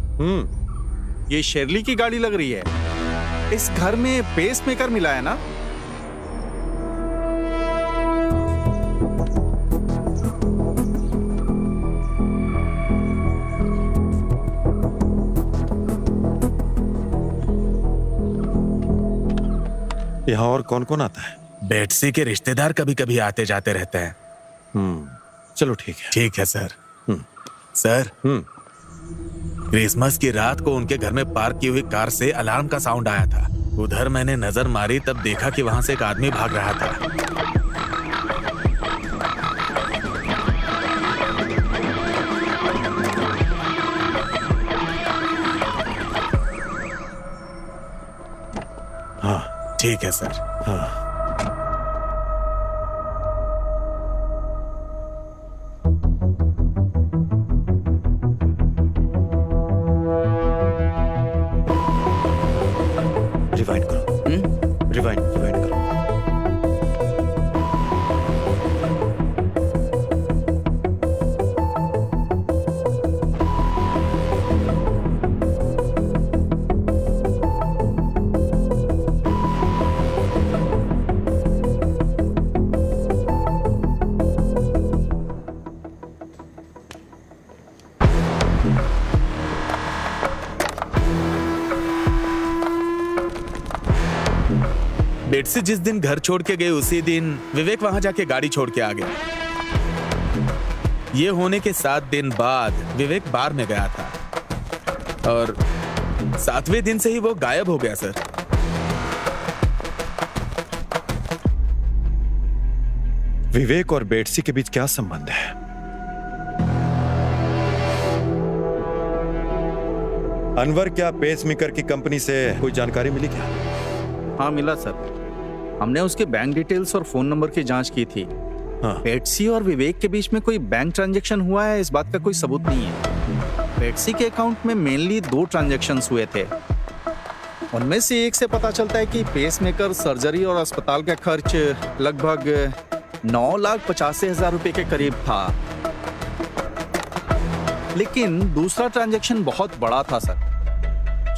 Speaker 2: ये शेरली की गाड़ी लग रही है। इस घर में पेस मेकर मिला है ना?
Speaker 4: यहाँ और कौन कौन आता है?
Speaker 1: बेटसी के रिश्तेदार कभी कभी आते जाते रहते हैं।
Speaker 4: चलो ठीक है।
Speaker 1: ठीक है सर। सर, क्रिसमस की रात को उनके घर में पार्क की हुई कार से अलार्म का साउंड आया था। उधर मैंने नजर मारी, तब देखा कि वहां से एक आदमी भाग रहा था।
Speaker 4: हाँ
Speaker 1: ठीक है सर।
Speaker 4: हाँ, रिवाइंड करो। रिवाइंड करो।
Speaker 1: बेटसी जिस दिन घर छोड़ के गए उसी दिन विवेक वहां जाके गाड़ी छोड़ के आ गया। ये होने के 7 दिन बाद विवेक बार में गया था और 7वें दिन से ही वो गायब हो गया सर।
Speaker 4: विवेक और बेटसी के बीच क्या संबंध है? अनवर, क्या पेसमेकर की कंपनी से कोई जानकारी मिली क्या?
Speaker 2: हाँ मिला सर। हमने उसके बैंक डिटेल्स और फोन नंबर की जांच की थी।
Speaker 4: हाँ।
Speaker 2: बेटसी और विवेक के बीच में कोई बैंक ट्रांजैक्शन हुआ है, इस बात का कोई सबूत नहीं है। बेटसी के अकाउंट में मेनली 2 ट्रांजैक्शंस हुए थे। उनमें से एक से पता चलता है कि पेसमेकर, सर्जरी और अस्पताल का खर्च लगभग 9,85,000 रुपए के करीब था। लेकिन दूसरा ट्रांजैक्शन बहुत बड़ा था सर।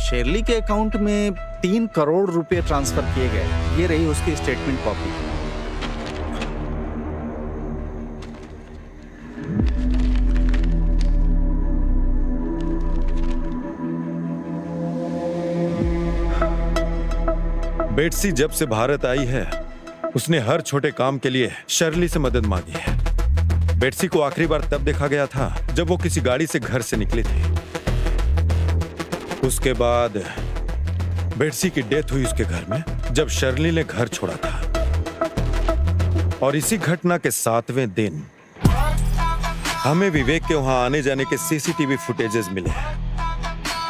Speaker 2: शेरली के अकाउंट में 3 करोड़ रुपए ट्रांसफर किए गए। ये रही उसकी स्टेटमेंट कॉपी।
Speaker 4: बेटसी जब से भारत आई है, उसने हर छोटे काम के लिए शर्ली से मदद मांगी है। बेटसी को आखिरी बार तब देखा गया था जब वो किसी गाड़ी से घर से निकली थी। उसके बाद बेटसी की डेथ हुई उसके घर में जब शर्ली ने घर छोड़ा था। और इसी घटना के 7वें दिन हमें विवेक के वहां आने जाने के सीसीटीवी फुटेजेस मिले हैं।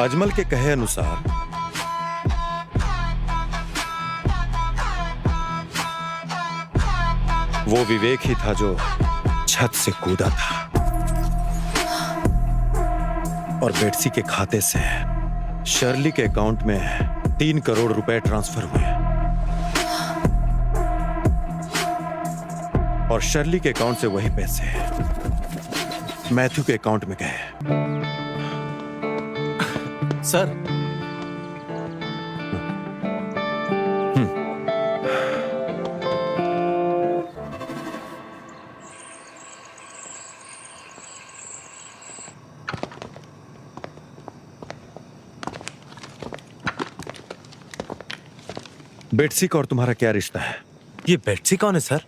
Speaker 4: अजमल के कहे अनुसार वो विवेक ही था जो छत से कूदा था और बेटसी के खाते से शर्ली के अकाउंट में 3 करोड़ रुपए ट्रांसफर हुए और शर्ली के अकाउंट से वही पैसे मैथ्यू के अकाउंट में गए।
Speaker 2: सर,
Speaker 4: बेटसी का और तुम्हारा क्या रिश्ता है?
Speaker 10: ये बेटसी कौन है सर?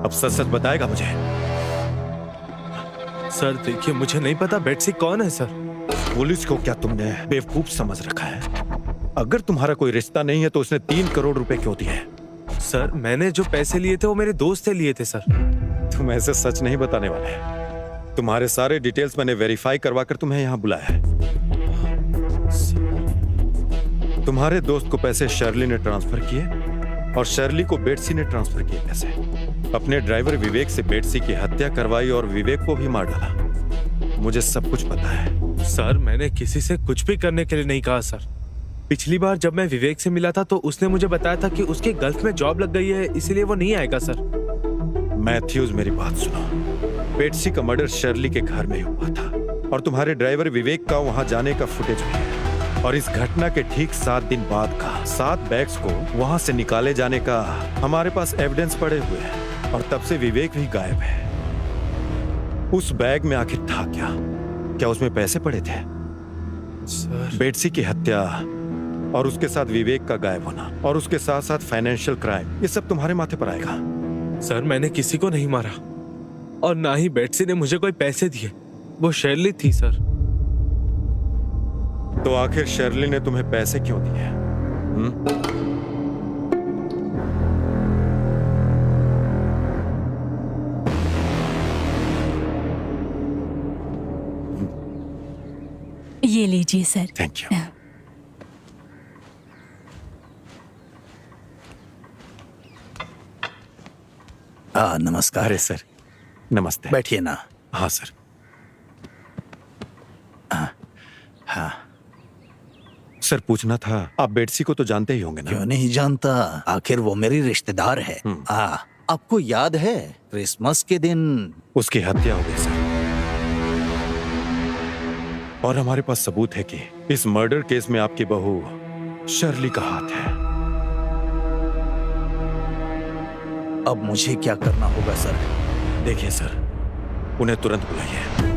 Speaker 4: अब सच सच बताएगा मुझे?
Speaker 10: सर देखिए, मुझे नहीं पता बेटसी कौन है सर।
Speaker 4: पुलिस को क्या तुमने बेवकूफ समझ रखा है? अगर तुम्हारा कोई रिश्ता नहीं है तो उसने 3 करोड़ रुपए क्यों दिए?
Speaker 10: सर मैंने जो पैसे लिए थे वो मेरे दोस्त से लिए थे सर।
Speaker 4: तुम ऐसे सच नहीं बताने वाले। तुम्हारे सारे डिटेल्स मैंने वेरीफाई करवा कर तुम्हें यहाँ बुलाया है। तुम्हारे दोस्त को पैसे शर्ली ने ट्रांसफर किए और शर्ली को बेटसी ने ट्रांसफर किए पैसे। अपने ड्राइवर विवेक से बेटसी की हत्या करवाई और विवेक को भी मार डाला। मुझे सब कुछ पता है।
Speaker 10: सर मैंने किसी से कुछ भी करने के लिए नहीं कहा सर। पिछली बार जब मैं विवेक से मिला था तो उसने मुझे बताया था कि उसके गल्फ में जॉब लग गई है, इसीलिए वो नहीं आएगा सर।
Speaker 4: मैथ्यूज मेरी बात सुनो। बेटसी का मर्डर शर्ली के घर में हुआ था और तुम्हारे ड्राइवर विवेक का वहां जाने का फुटेज भी है। और इस घटना के ठीक 7 दिन बाद का 7 बैग्स को वहां से निकाले जाने का हमारे पास एविडेंस पड़े हुए हैं। और तब से विवेक भी गायब है। उस बैग में आखिर था क्या? क्या उसमें पैसे पड़े थे?
Speaker 10: सर
Speaker 4: बेटसी की हत्या और उसके साथ विवेक का गायब होना और उसके साथ साथ फाइनेंशियल क्राइम, ये सब तुम्हारे माथे पर आएगा।
Speaker 10: सर मैंने किसी को नहीं मारा और ना ही बेटसी ने मुझे कोई पैसे दिए। वो शर्ली थी सर।
Speaker 4: तो आखिर शर्ली ने तुम्हें पैसे क्यों दिए?
Speaker 3: ये लीजिए सर।
Speaker 4: Thank you.
Speaker 9: नमस्कार।
Speaker 4: अरे सर नमस्ते।
Speaker 9: बैठिए ना।
Speaker 4: हाँ सर।
Speaker 9: हाँ,
Speaker 4: सर पूछना था, आप बेटसी को तो जानते ही होंगे ना?
Speaker 9: क्यों नहीं जानता, आखिर वो मेरी रिश्तेदार है। आपको याद है क्रिसमस के दिन
Speaker 4: उसकी हत्या हो गई सर। और हमारे पास सबूत है कि इस मर्डर केस में आपकी बहू शर्ली का हाथ है।
Speaker 9: अब मुझे क्या करना होगा सर?
Speaker 4: देखिए सर, उन्हें तुरंत बुलाइए।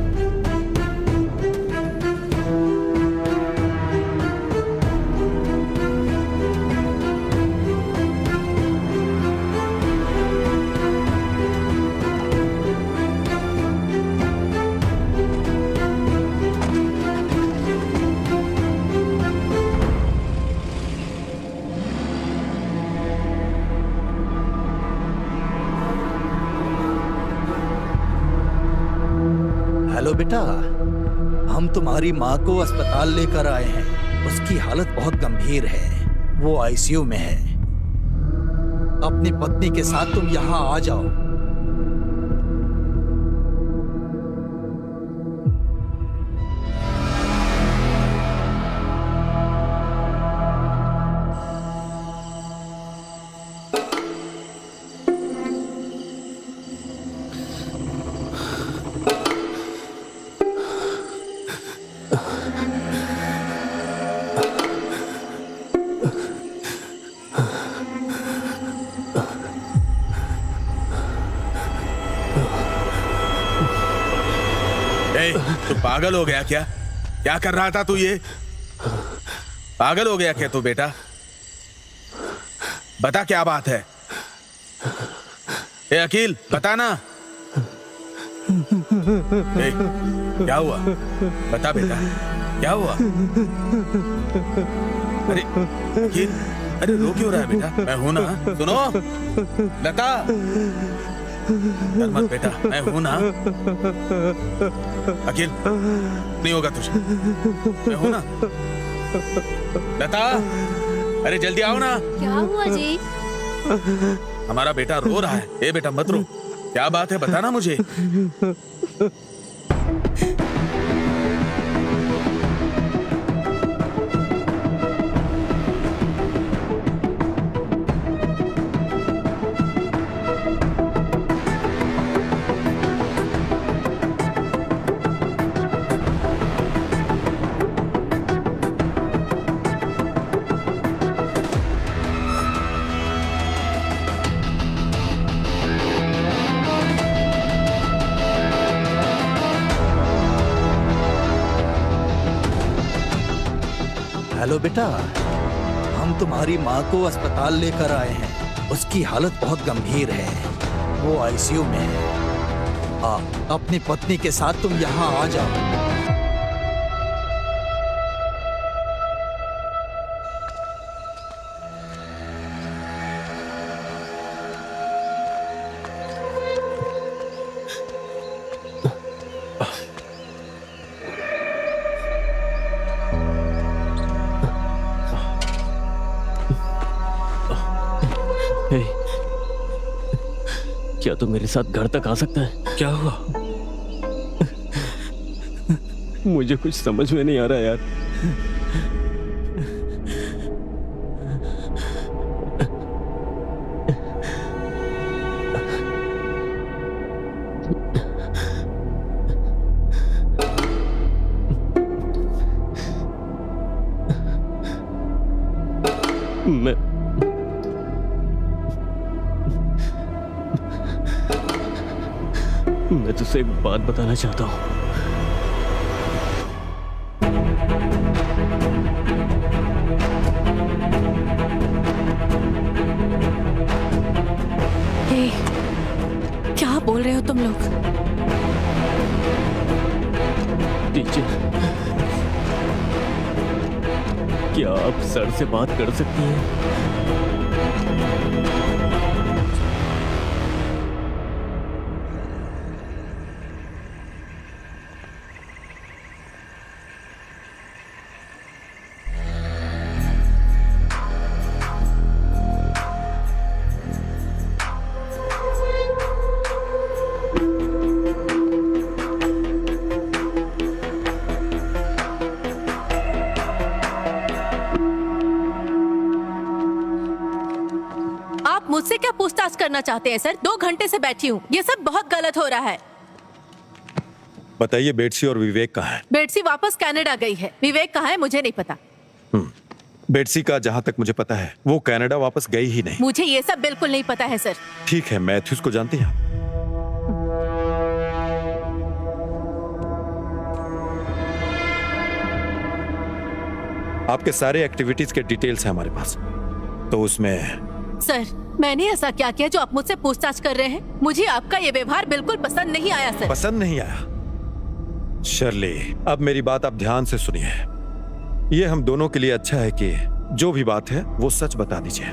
Speaker 9: हेलो बेटा, हम तुम्हारी माँ को अस्पताल लेकर आए हैं। उसकी हालत बहुत गंभीर है, वो आईसीयू में है। अपनी पत्नी के साथ तुम यहाँ आ जाओ।
Speaker 1: तू पागल हो गया क्या? क्या कर रहा था तू? ये पागल हो गया क्या तू बेटा? बता क्या बात है? ए अकील बता ना। ए, क्या हुआ? बता बेटा क्या हुआ? अरे अकील, अरे रो क्यों रहा है बेटा? मैं हूं ना, सुनो लता। डर मत बेटा, मैं हूं ना। अकील नहीं होगा तुझे, मैं हूं ना। लता अरे जल्दी आओ ना।
Speaker 3: क्या हुआ जी?
Speaker 1: हमारा बेटा रो रहा है। ए बेटा मत रो, क्या बात है बता ना मुझे।
Speaker 9: हेलो बेटा, हम तुम्हारी माँ को अस्पताल लेकर आए हैं। उसकी हालत बहुत गंभीर है, वो आईसीयू में है। अपनी पत्नी के साथ तुम यहाँ आ जाओ।
Speaker 5: क्या तू मेरे साथ घर तक आ सकता है?
Speaker 10: क्या हुआ?
Speaker 5: मुझे कुछ समझ में नहीं आ रहा यार। मैं तुझसे एक बात बताना चाहता हूँ।
Speaker 6: क्या बोल रहे हो तुम लोग?
Speaker 5: टीचर, क्या आप सर से बात कर सकती हैं?
Speaker 6: मुझसे क्या पूछताछ करना चाहते हैं सर? 2 घंटे से बैठी हूँ, ये सब बहुत गलत हो रहा है।
Speaker 4: बताइए, बेटसी और विवेक कहाँ है?
Speaker 6: बेटसी वापस कनाडा गई है, विवेक कहाँ है मुझे नहीं पता।
Speaker 4: बेटसी का जहाँ तक मुझे पता है वो कनाडा वापस गई ही नहीं।
Speaker 6: मुझे ये सब बिल्कुल नहीं पता है सर।
Speaker 4: ठीक है, मैथ्यूज को जानती हैं? आपके सारे एक्टिविटीज के डिटेल्स हैं हमारे पास, तो उसमें
Speaker 6: सर मैंने ऐसा क्या किया जो आप मुझसे पूछताछ कर रहे हैं? मुझे आपका ये व्यवहार बिल्कुल पसंद नहीं आया सर।
Speaker 4: पसंद नहीं आया? शर्ली, अब मेरी बात आप ध्यान से सुनिए। ये हम दोनों के लिए अच्छा है कि जो भी बात है वो सच बता दीजिए।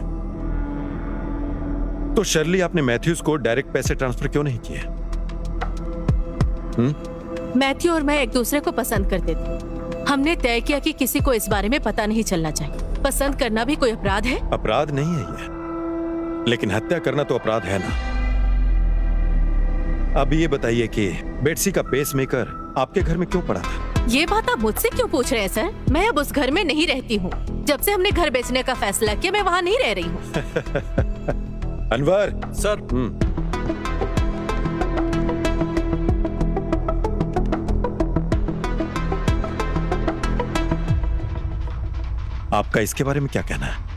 Speaker 4: तो शर्ली, आपने मैथ्यूज को डायरेक्ट पैसे ट्रांसफर क्यों नहीं किए?
Speaker 6: मैथ्यू और मैं एक दूसरे को पसंद करते थे। हमने तय किया कि किसी को इस बारे में पता नहीं चलना चाहिए। पसंद करना भी कोई अपराध है?
Speaker 4: अपराध नहीं है ये, लेकिन हत्या करना तो अपराध है ना। अब ये बताइए कि बेटसी का पेसमेकर आपके घर में क्यों पड़ा था?
Speaker 6: ये बात आप मुझसे क्यों पूछ रहे हैं सर? मैं अब उस घर में नहीं रहती हूँ। जब से हमने घर बेचने का फैसला किया मैं वहाँ नहीं रह रही हूँ।
Speaker 4: अनवर
Speaker 10: सर।
Speaker 4: आपका इसके बारे में क्या कहना है?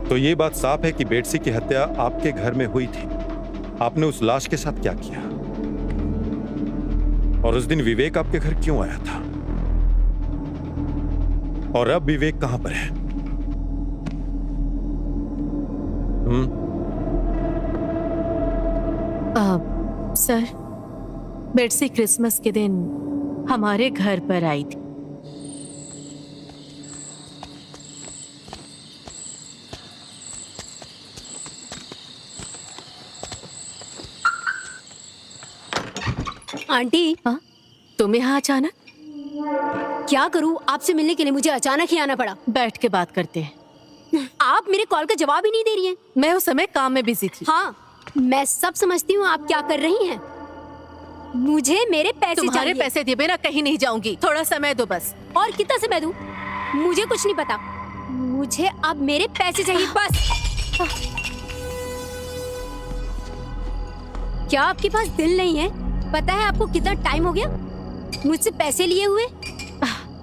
Speaker 4: तो ये बात साफ है कि बेटसी की हत्या आपके घर में हुई थी। आपने उस लाश के साथ क्या किया? और उस दिन विवेक आपके घर क्यों आया था? और अब विवेक कहां पर है?
Speaker 6: सर, बेटसी क्रिसमस के दिन हमारे घर पर आई थी।
Speaker 11: आंटी,
Speaker 6: तुम यहाँ अचानक?
Speaker 11: क्या करूँ, आपसे मिलने के लिए मुझे अचानक ही आना पड़ा।
Speaker 6: बैठ के बात करते हैं।
Speaker 11: आप मेरे कॉल का जवाब ही नहीं दे रही हैं।
Speaker 6: मैं उस समय काम में बिजी थी।
Speaker 11: हाँ, मैं सब समझती हूँ आप क्या कर रही हैं। मुझे मेरे पैसे
Speaker 6: तुम्हारे पैसे दिए बिना कहीं नहीं जाऊंगी। थोड़ा समय दो बस।
Speaker 11: और कितना समय दूं? मुझे कुछ नहीं पता। मुझे अब मेरे पैसे चाहिए बस। क्या आपके पास दिल नहीं है? पता है आपको कितना टाइम हो गया मुझसे पैसे लिए हुए?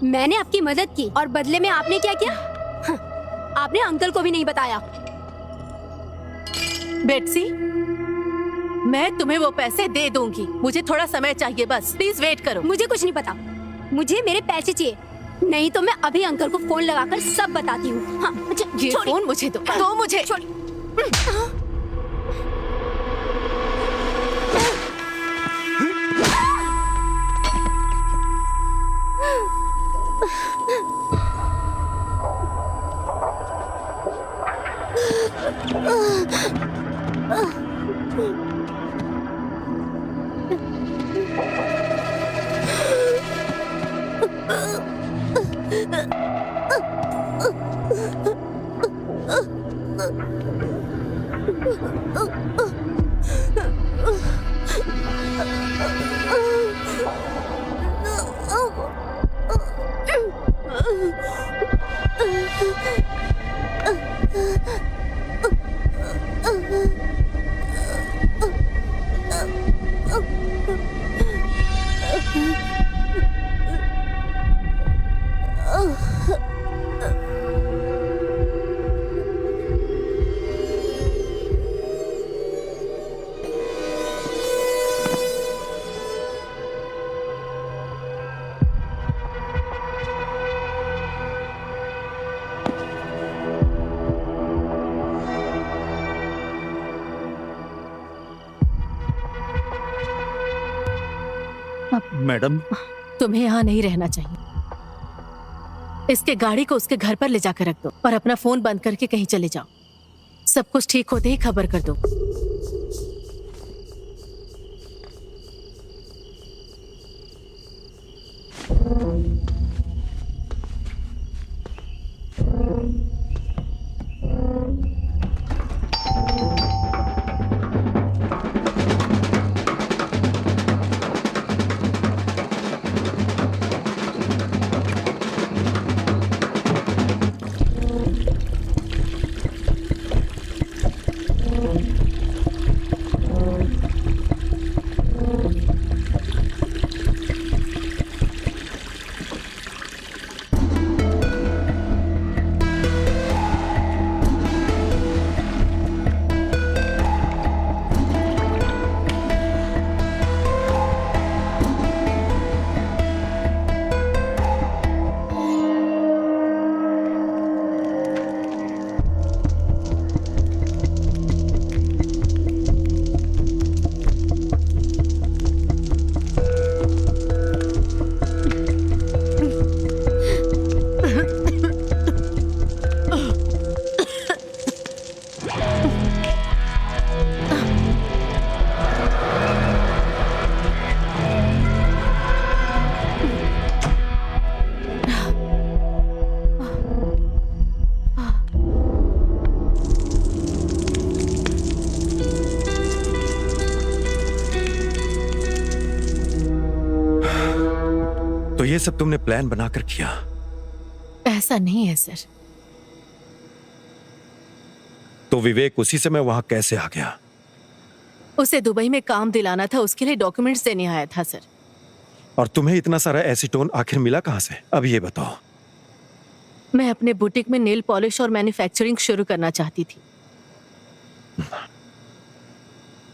Speaker 11: मैंने आपकी मदद की और बदले में आपने क्या किया? आपने अंकल को भी नहीं बताया।
Speaker 6: बेटसी, मैं तुम्हें वो पैसे दे दूंगी। मुझे थोड़ा समय चाहिए बस। प्लीज वेट करो।
Speaker 11: मुझे कुछ नहीं पता। मुझे मेरे पैसे चाहिए, नहीं तो मैं अभी अंकल को फोन लगाकर सब बताती हूँ। हाँ,
Speaker 6: ये फोन मुझे दो मुझे।
Speaker 2: मैडम,
Speaker 6: तुम्हें यहाँ नहीं रहना चाहिए। इसके गाड़ी को उसके घर पर ले जाकर रख दो और अपना फोन बंद करके कहीं चले जाओ। सब कुछ ठीक होते ही खबर कर दो।
Speaker 4: तो ये सब तुमने प्लान बनाकर किया?
Speaker 6: ऐसा नहीं है सर।
Speaker 4: तो विवेक उसी समय वहां कैसे आ गया?
Speaker 6: उसे दुबई में काम दिलाना था, उसके लिए डॉक्यूमेंट्स देने आया था सर।
Speaker 4: और तुम्हें इतना सारा एसीटोन आखिर मिला कहां से? अब ये बताओ।
Speaker 6: मैं अपने बुटीक में नेल पॉलिश और मैन्युफैक्चरिंग शुरू करना चाहती थी।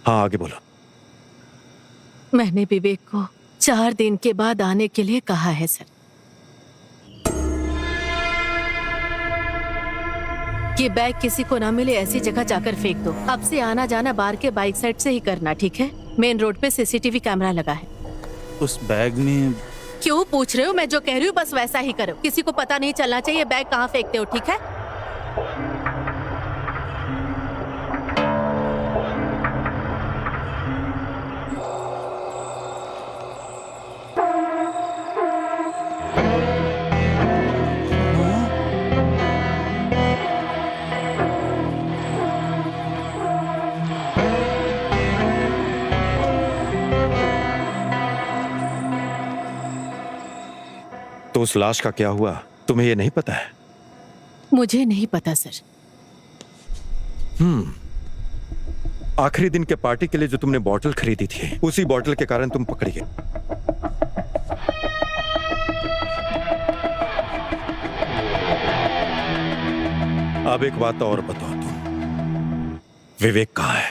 Speaker 4: हाँ, आगे बोलो।
Speaker 6: मैंने विवेक को 4 दिन के बाद आने के लिए कहा है सर। ये बैग किसी को ना मिले ऐसी जगह जाकर फेंक दो। अब से आना जाना बार के बाइक साइड से ही करना, ठीक है? मेन रोड पे सीसीटीवी कैमरा लगा है।
Speaker 2: उस बैग में
Speaker 6: क्यों पूछ रहे हो? मैं जो कह रही हूँ बस वैसा ही करो। किसी को पता नहीं चलना चाहिए बैग कहाँ फेंकते हो, ठीक है?
Speaker 4: तो उस लाश का क्या हुआ, तुम्हें ये नहीं पता है?
Speaker 6: मुझे नहीं पता सर।
Speaker 4: आखिरी दिन के पार्टी के लिए जो तुमने बॉटल खरीदी थी, उसी बॉटल के कारण तुम पकड़ी गई। अब एक बात और बताओ, तुम विवेक कहाँ है?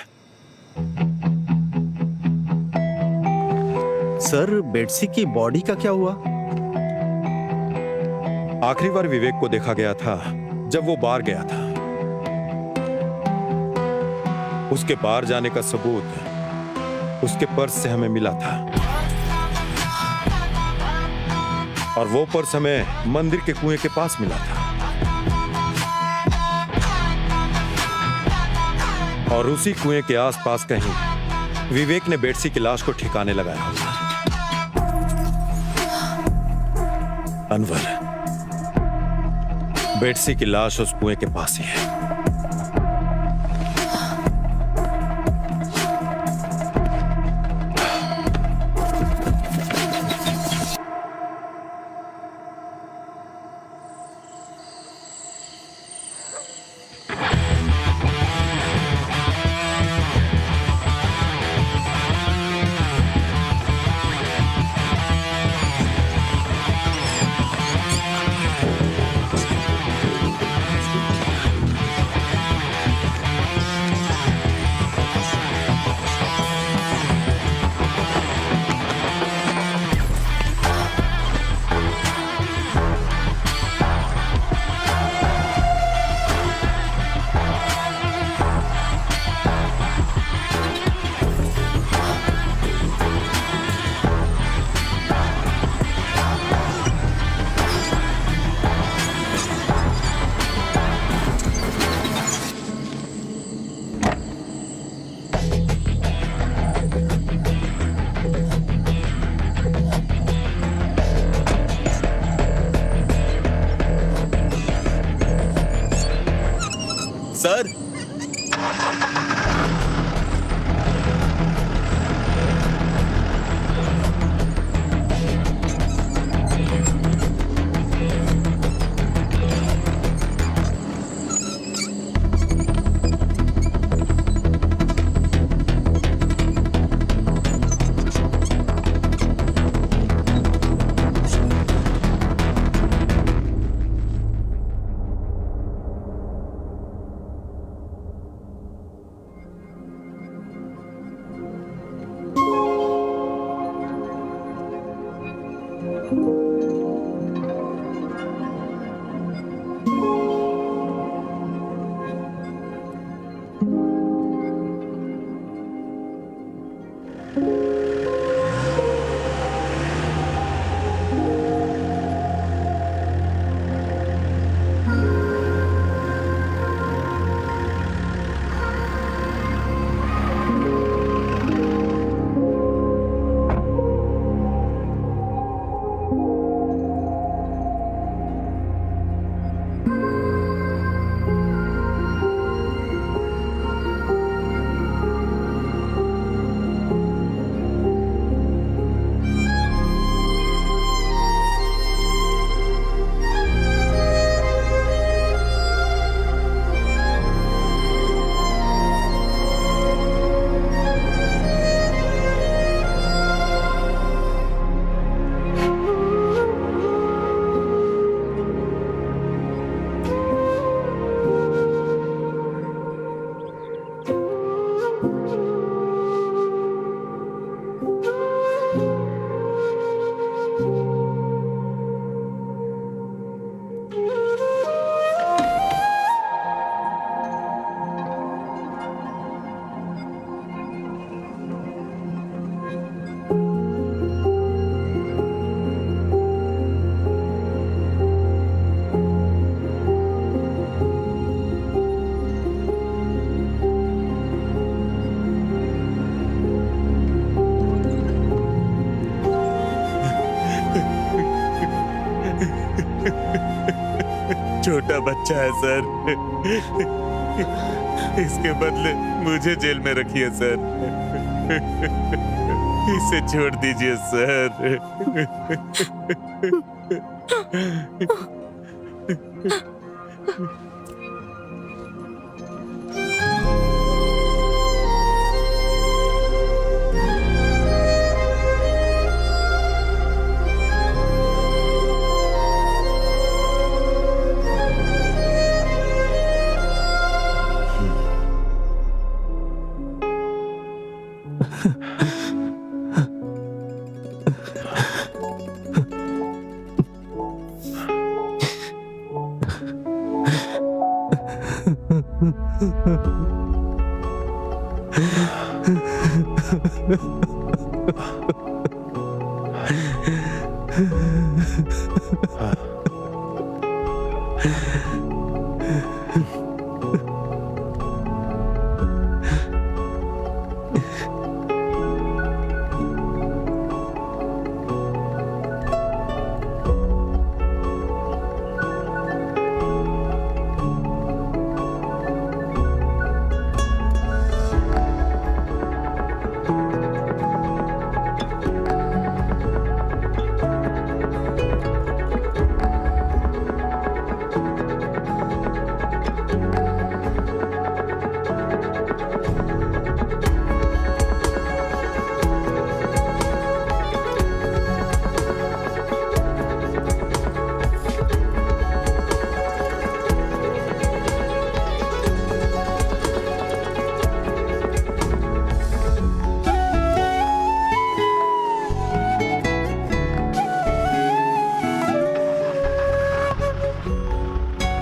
Speaker 2: सर, बेटसी की बॉडी का क्या हुआ?
Speaker 4: आखिरी बार विवेक को देखा गया था जब वो बार गया था। उसके बार जाने का सबूत उसके पर्स से हमें मिला था, और वो पर्स हमें मंदिर के कुएं के पास मिला था। और उसी कुएं के आसपास कहीं विवेक ने बेटसी की लाश को ठिकाने लगाया होगा। अनवर, बेटसी की लाश उस कुएं के पास ही है।
Speaker 1: छोटा बच्चा है सर। इसके बदले मुझे जेल में रखिए सर। इसे छोड़ दीजिए सर।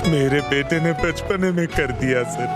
Speaker 1: मेरे बेटे ने बचपने में कर दिया सर।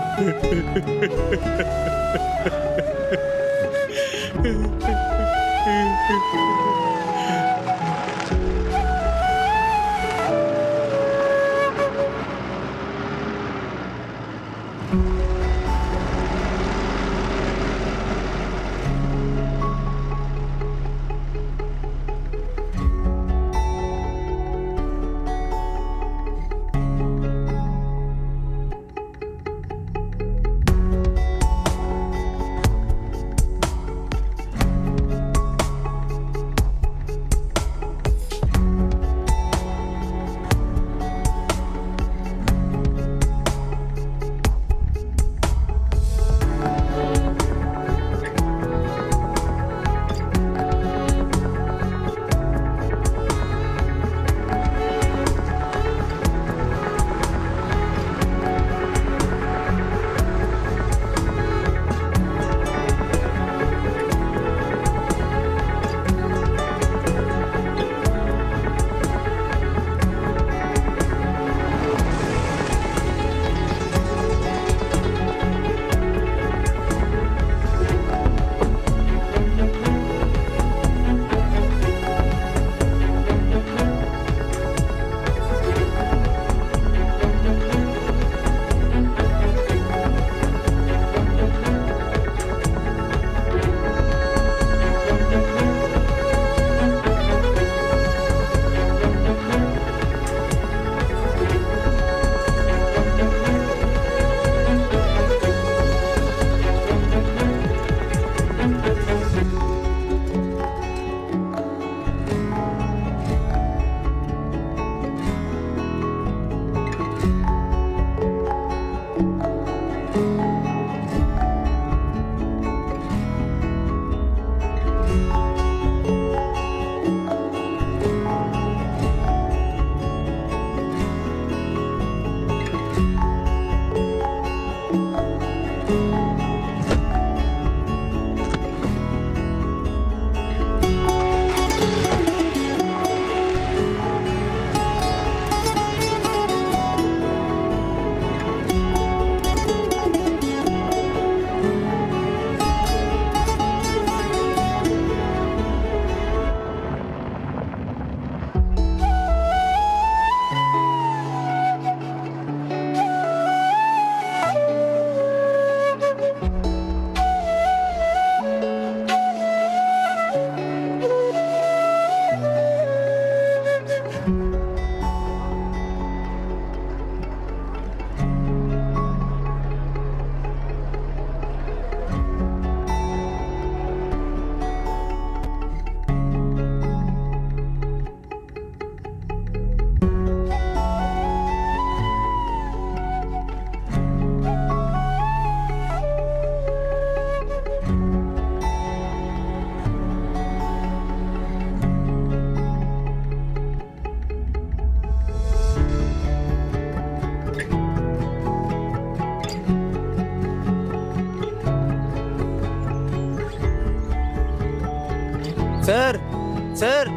Speaker 8: सर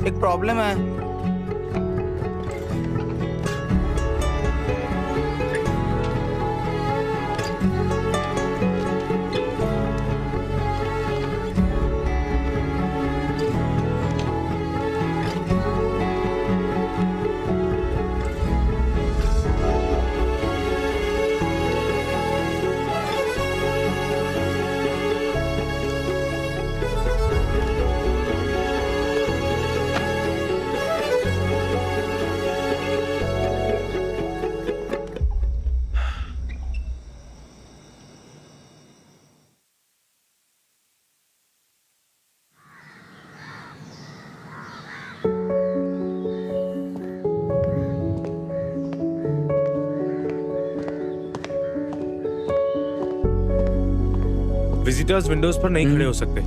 Speaker 8: एक प्रॉब्लम है।
Speaker 10: विजिटर्स विंडोज पर नहीं खड़े हो सकते।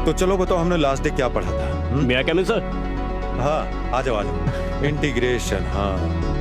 Speaker 4: तो चलो बताओ हमने लास्ट डे क्या पढ़ा था?
Speaker 12: मैं क्या सर?
Speaker 4: हाँ आ जाओ इंटीग्रेशन। हाँ